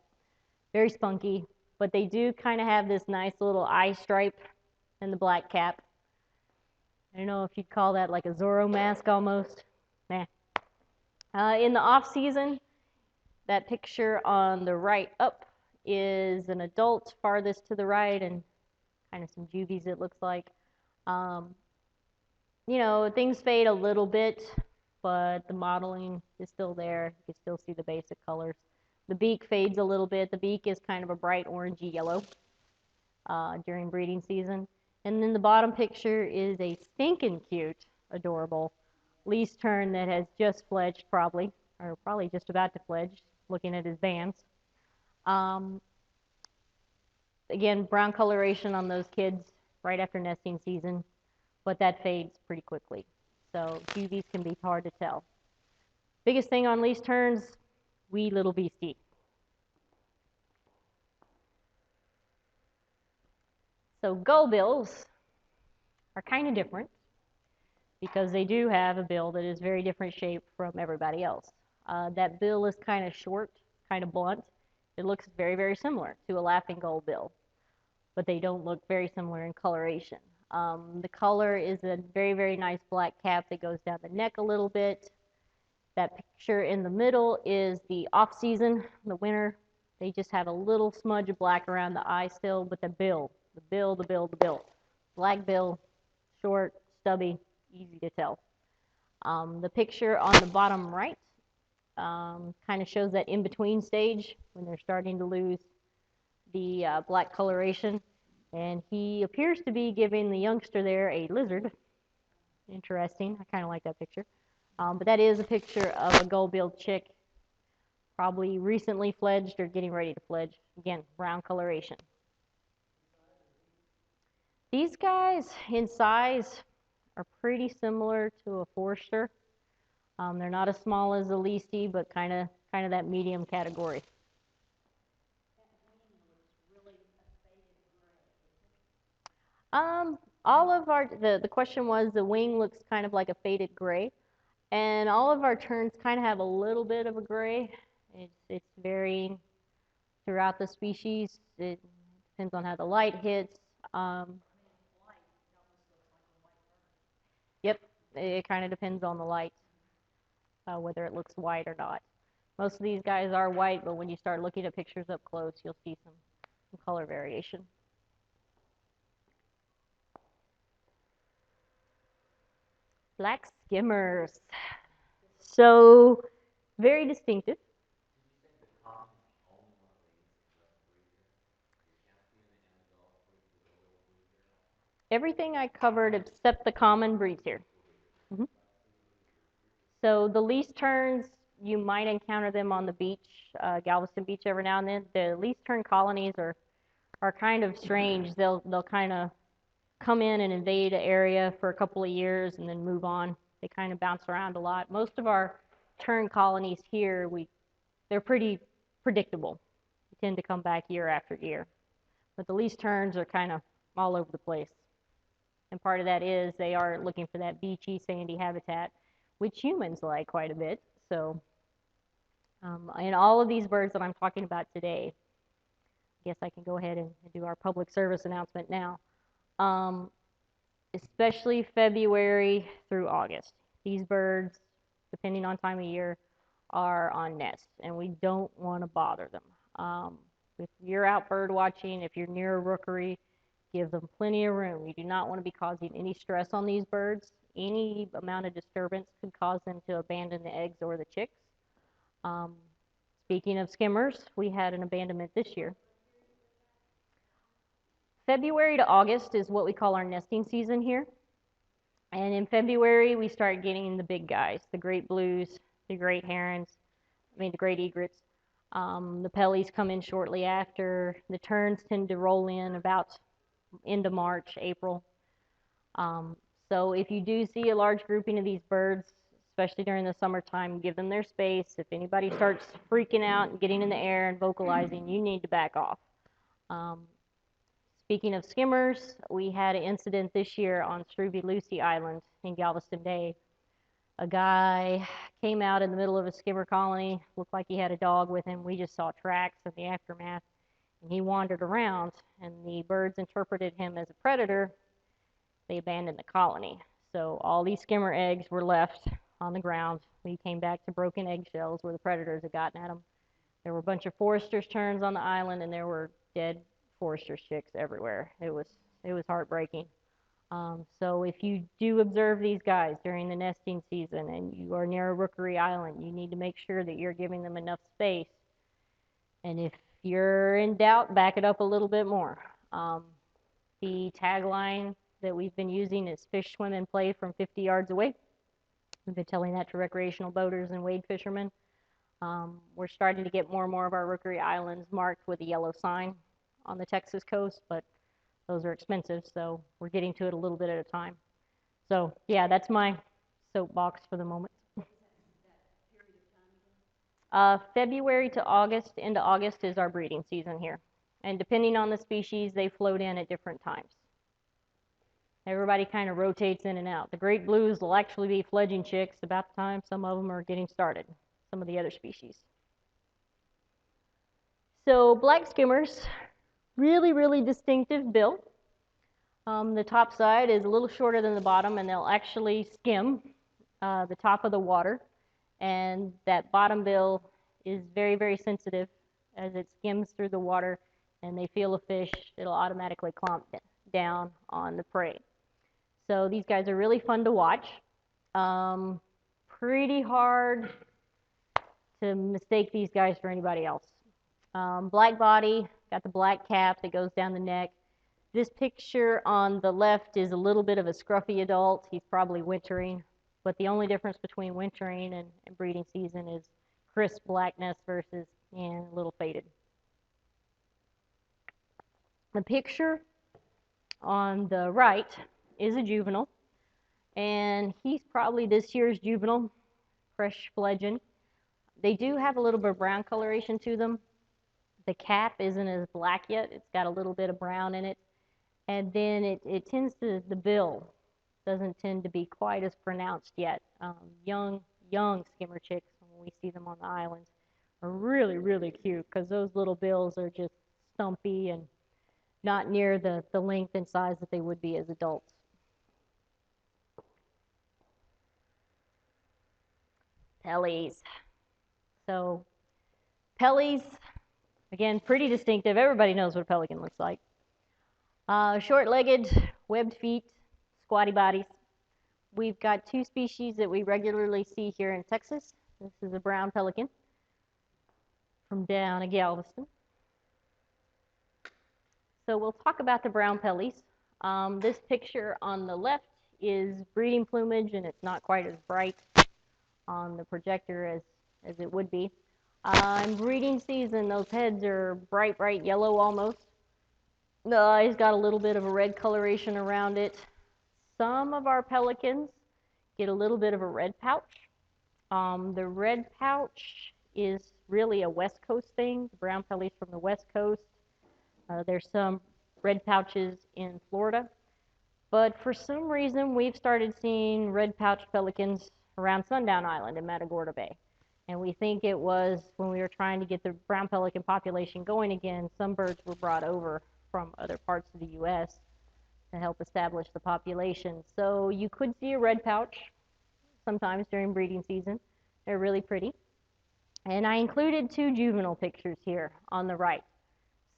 very spunky, but they do kind of have this nice little eye stripe and the black cap. I don't know if you'd call that like a Zorro mask almost. Nah. In the off season, that picture on the right up is an adult farthest to the right and kind of some juvies it looks like. You know, things fade a little bit, but the modeling is still there. You can still see the basic colors. The beak fades a little bit. The beak is kind of a bright orangey yellow during breeding season. And then the bottom picture is a stinking cute, adorable least tern that has just fledged probably, or probably just about to fledge, looking at his bands. Again, brown coloration on those kids right after nesting season, but that fades pretty quickly. So juvies can be hard to tell. Biggest thing on least terns, wee little beastie. So gullbills are kind of different because they do have a bill that is very different shape from everybody else. That bill is kind of short, kind of blunt. It looks very, very similar to a laughing gull bill, but they don't look very similar in coloration. The color is a very, very nice black cap that goes down the neck a little bit. That picture in the middle is the off-season, the winter. They just have a little smudge of black around the eye still, but the bill. Black bill, short, stubby, easy to tell. The picture on the bottom right kind of shows that in-between stage when they're starting to lose the black coloration. And he appears to be giving the youngster there a lizard. Interesting. I kind of like that picture. But that is a picture of a gold-billed chick, probably recently fledged or getting ready to fledge. Again, brown coloration. These guys in size are pretty similar to a Forester. They're not as small as a leastie, but kind of that medium category. All of our, the question was the wing looks kind of like a faded gray, and all of our terns kind of have a little bit of a gray. It's varying throughout the species. It depends on how the light hits. Yep, it kind of depends on the light, whether it looks white or not. Most of these guys are white, but when you start looking at pictures up close, you'll see some color variation. Black skimmers. So, very distinctive. Everything I covered except the common breeds here. So the least terns, you might encounter them on the beach, Galveston Beach every now and then. The least-tern colonies are kind of strange. They'll kind of come in and invade an area for a couple of years and then move on. They kind of bounce around a lot. Most of our tern colonies here, they're pretty predictable. They tend to come back year after year. But the least terns are kind of all over the place. And part of that is they are looking for that beachy, sandy habitat, which humans like quite a bit. So, and all of these birds that I'm talking about today, I guess I can go ahead and do our public service announcement now. Especially February through August. These birds, depending on time of year, are on nests, and we don't want to bother them. If you're out bird watching, if you're near a rookery, give them plenty of room. You do not want to be causing any stress on these birds. Any amount of disturbance could cause them to abandon the eggs or the chicks. Speaking of skimmers, we had an abandonment this year. February to August is what we call our nesting season here. And in February, we start getting the big guys, the great blues, the great herons, the great egrets. The pellies come in shortly after. The terns tend to roll in about into March, April. So if you do see a large grouping of these birds, especially during the summertime, give them their space. If anybody starts freaking out and getting in the air and vocalizing, you need to back off. Speaking of skimmers, we had an incident this year on Struve-Lucy Island in Galveston Bay. A guy came out in the middle of a skimmer colony, looked like he had a dog with him. We just saw tracks in the aftermath, and he wandered around, and the birds interpreted him as a predator. They abandoned the colony. So all these skimmer eggs were left on the ground. We came back to broken eggshells where the predators had gotten at them. There were a bunch of foresters' terns on the island, and there were dead foresters' chicks everywhere. It was heartbreaking. So if you do observe these guys during the nesting season and you are near a rookery island, you need to make sure that you're giving them enough space. And if you're in doubt, back it up a little bit more. The tagline that we've been using is fish, swim, and play from 50 yards away. We've been telling that to recreational boaters and wade fishermen. We're starting to get more and more of our rookery islands marked with a yellow sign on the Texas coast, but those are expensive, so we're getting to it a little bit at a time. So yeah, that's my soapbox for the moment. February to August, into August is our breeding season here. And depending on the species, they float in at different times. Everybody kind of rotates in and out. The great blues will actually be fledging chicks about the time some of them are getting started, some of the other species. So black skimmers, really, really distinctive bill. The top side is a little shorter than the bottom, and they'll actually skim the top of the water. And that bottom bill is very, very sensitive. As it skims through the water and they feel a fish, it'll automatically clomp down on the prey. So these guys are really fun to watch. Pretty hard to mistake these guys for anybody else. Black body, got the black cap that goes down the neck. This picture on the left is a little bit of a scruffy adult. He's probably wintering, but the only difference between wintering and breeding season is crisp blackness versus a little faded. The picture on the right is a juvenile, and he's probably this year's juvenile, fresh fledging. They do have a little bit of brown coloration to them. The cap isn't as black yet. It's got a little bit of brown in it. And then it tends to, the bill doesn't tend to be quite as pronounced yet. Young skimmer chicks, when we see them on the islands, are really, really cute because those little bills are just stumpy and not near the length and size that they would be as adults. Pellies. So pellies, again, pretty distinctive. Everybody knows what a pelican looks like. Short-legged, webbed feet, squatty bodies. We've got two species that we regularly see here in Texas. This is a brown pelican from down at Galveston. So we'll talk about the brown pellies. This picture on the left is breeding plumage, and it's not quite as bright on the projector as as it would be. In breeding season, those heads are bright, bright yellow almost. The eyes got a little bit of a red coloration around it. Some of our pelicans get a little bit of a red pouch. The red pouch is really a West Coast thing. The brown pellies from the West Coast. There's some red pouches in Florida. But for some reason, we've started seeing red-pouched pelicans around Sundown Island in Matagorda Bay. And we think it was when we were trying to get the brown pelican population going again, some birds were brought over from other parts of the U.S. to help establish the population. So you could see a red pouch sometimes during breeding season. They're really pretty. And I included 2 juvenile pictures here on the right.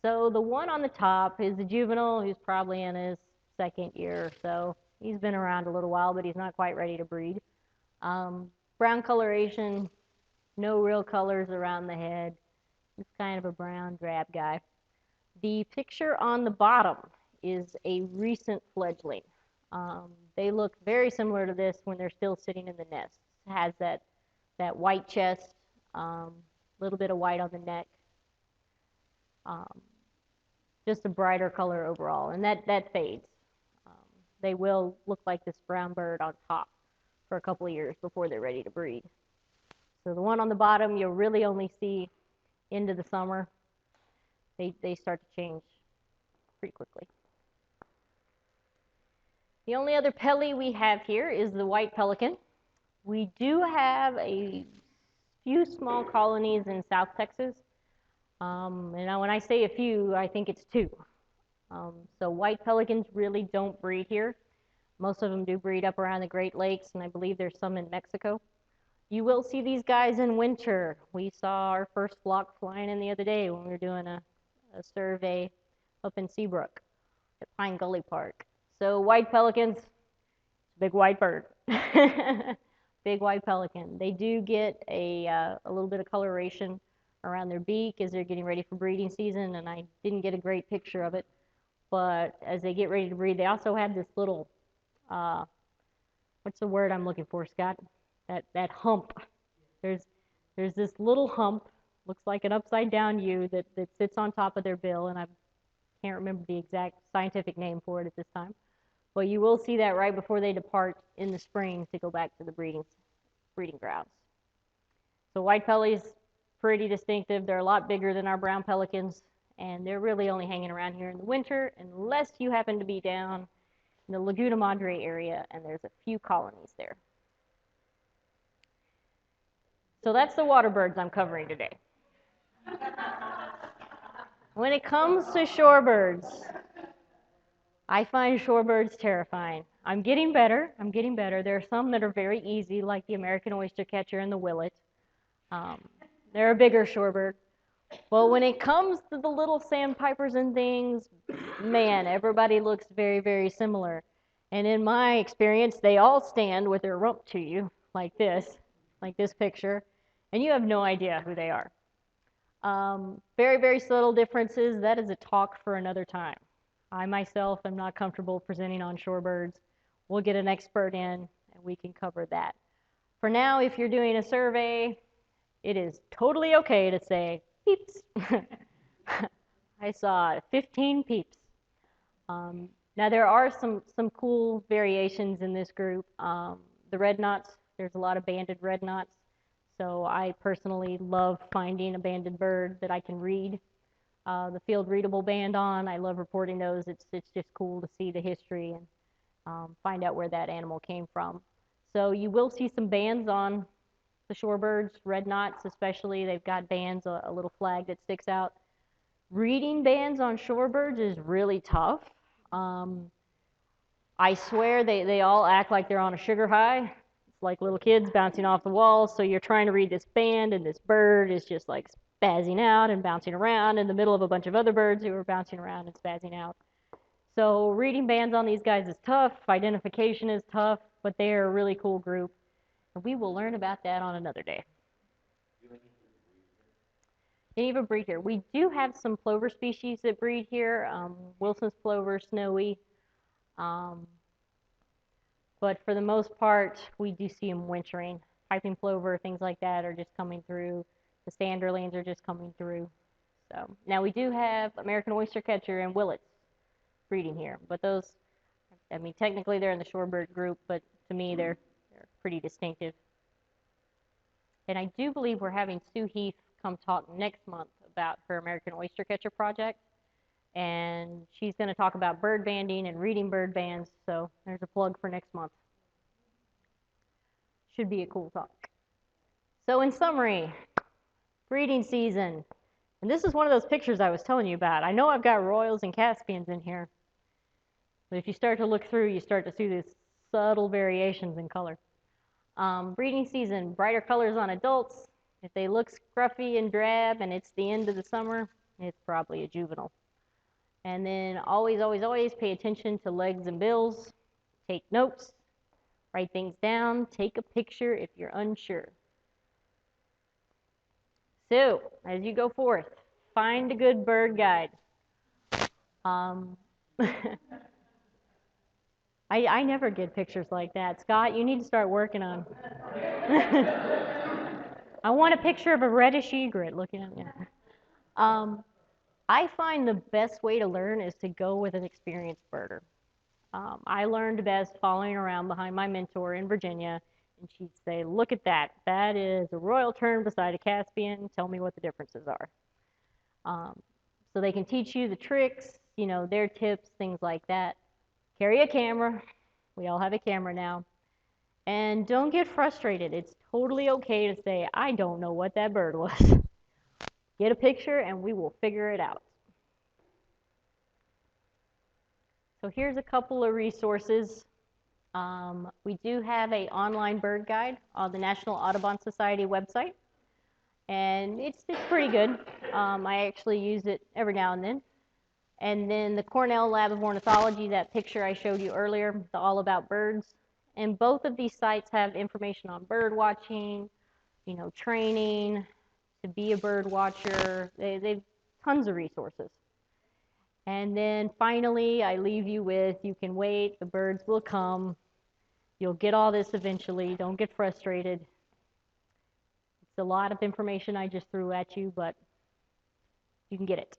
So the one on the top is a juvenile who's probably in his 2nd year or so. He's been around a little while, but he's not quite ready to breed. Brown coloration, no real colors around the head. It's kind of a brown drab guy. The picture on the bottom is a recent fledgling. They look very similar to this when they're still sitting in the nest. It has that white chest, little bit of white on the neck. Just a brighter color overall, and that fades. They will look like this brown bird on top for a couple of years before they're ready to breed. So the one on the bottom, you'll really only see into the summer. They start to change pretty quickly. The only other pelly we have here is the white pelican. We do have a few small colonies in South Texas. And when I say a few, I think it's 2. So white pelicans really don't breed here. Most of them do breed up around the Great Lakes, and I believe there's some in Mexico. You will see these guys in winter. We saw our first flock flying in the other day when we were doing a survey up in Seabrook at Pine Gully Park. So white pelicans, big white bird. Big white pelican. They do get a little bit of coloration around their beak as they're getting ready for breeding season, and I didn't get a great picture of it. But as they get ready to breed, they also have this little, what's the word I'm looking for, Scott? That hump. There's this little hump, looks like an upside down U that sits on top of their bill, and I can't remember the exact scientific name for it at this time. But you will see that right before they depart in the spring to go back to the breeding grounds. So white pellies, pretty distinctive. They're a lot bigger than our brown pelicans, and they're really only hanging around here in the winter unless you happen to be down in the Laguna Madre area, and there's a few colonies there. So that's the water birds I'm covering today. When it comes to shorebirds, I find shorebirds terrifying. I'm getting better. There are some that are very easy, like the American oyster catcher and the willet. They're a bigger shorebird. Well, when it comes to the little sandpipers and things, man, everybody looks very, very similar. And in my experience, they all stand with their rump to you, like this picture, and you have no idea who they are. Very, very subtle differences. That is a talk for another time. I myself am not comfortable presenting on shorebirds. We'll get an expert in, and we can cover that. For now, if you're doing a survey, it is totally okay to say, peeps. I saw 15 peeps. Now, there are some cool variations in this group. The red knots, there's a lot of banded red knots. So I personally love finding a banded bird that I can read the field readable band on. I love reporting those. It's just cool to see the history and find out where that animal came from. So you will see some bands on the shorebirds, red knots especially. They've got bands, a little flag that sticks out. Reading bands on shorebirds is really tough. I swear they all act like they're on a sugar high. It's like little kids bouncing off the walls. So you're trying to read this band, and this bird is just like spazzing out and bouncing around in the middle of a bunch of other birds who are bouncing around and spazzing out. So reading bands on these guys is tough. Identification is tough, but they are a really cool group. And we will learn about that on another day. Any of them breed here? We do have some plover species that breed here. Wilson's plover, snowy. But for the most part, we do see them wintering piping plover, things like that are just coming through. The sanderlings are just coming through. So now we do have American oystercatcher and willets breeding here, but those, I mean, technically they're in the shorebird group, but to me they're pretty distinctive. And I do believe we're having Sue Heath come talk next month about her American oystercatcher project, and she's going to talk about bird banding and reading bird bands. So there's a plug for next month. Should be a cool talk. So in summary, breeding season. And this is one of those pictures I was telling you about. I know I've got Royals and Caspians in here, but if you start to look through, you start to see these subtle variations in color. Breeding season, brighter colors on adults. If they look scruffy and drab and it's the end of the summer, it's probably a juvenile. And then always, always, always pay attention to legs and bills. Take notes, write things down, take a picture if you're unsure. So, as you go forth, find a good bird guide. I never get pictures like that. Scott, you need to start working on. I want a picture of a reddish egret looking at me. I find the best way to learn is to go with an experienced birder. I learned best following around behind my mentor in Virginia, and she'd say, look at that. That is a royal tern beside a Caspian. Tell me what the differences are. So they can teach you the tricks, you know, their tips, things like that. Carry a camera. We all have a camera now. And don't get frustrated. It's totally okay to say, I don't know what that bird was. Get a picture and we will figure it out. So here's a couple of resources. We do have an online bird guide on the National Audubon Society website. And it's pretty good. I actually use it every now and then. And then the Cornell Lab of Ornithology, that picture I showed you earlier, the All About Birds. And both of these sites have information on bird watching, you know, training, to be a bird watcher. They've tons of resources. And then finally, I leave you with, you can wait, the birds will come. You'll get all this eventually. Don't get frustrated. It's a lot of information I just threw at you, but you can get it.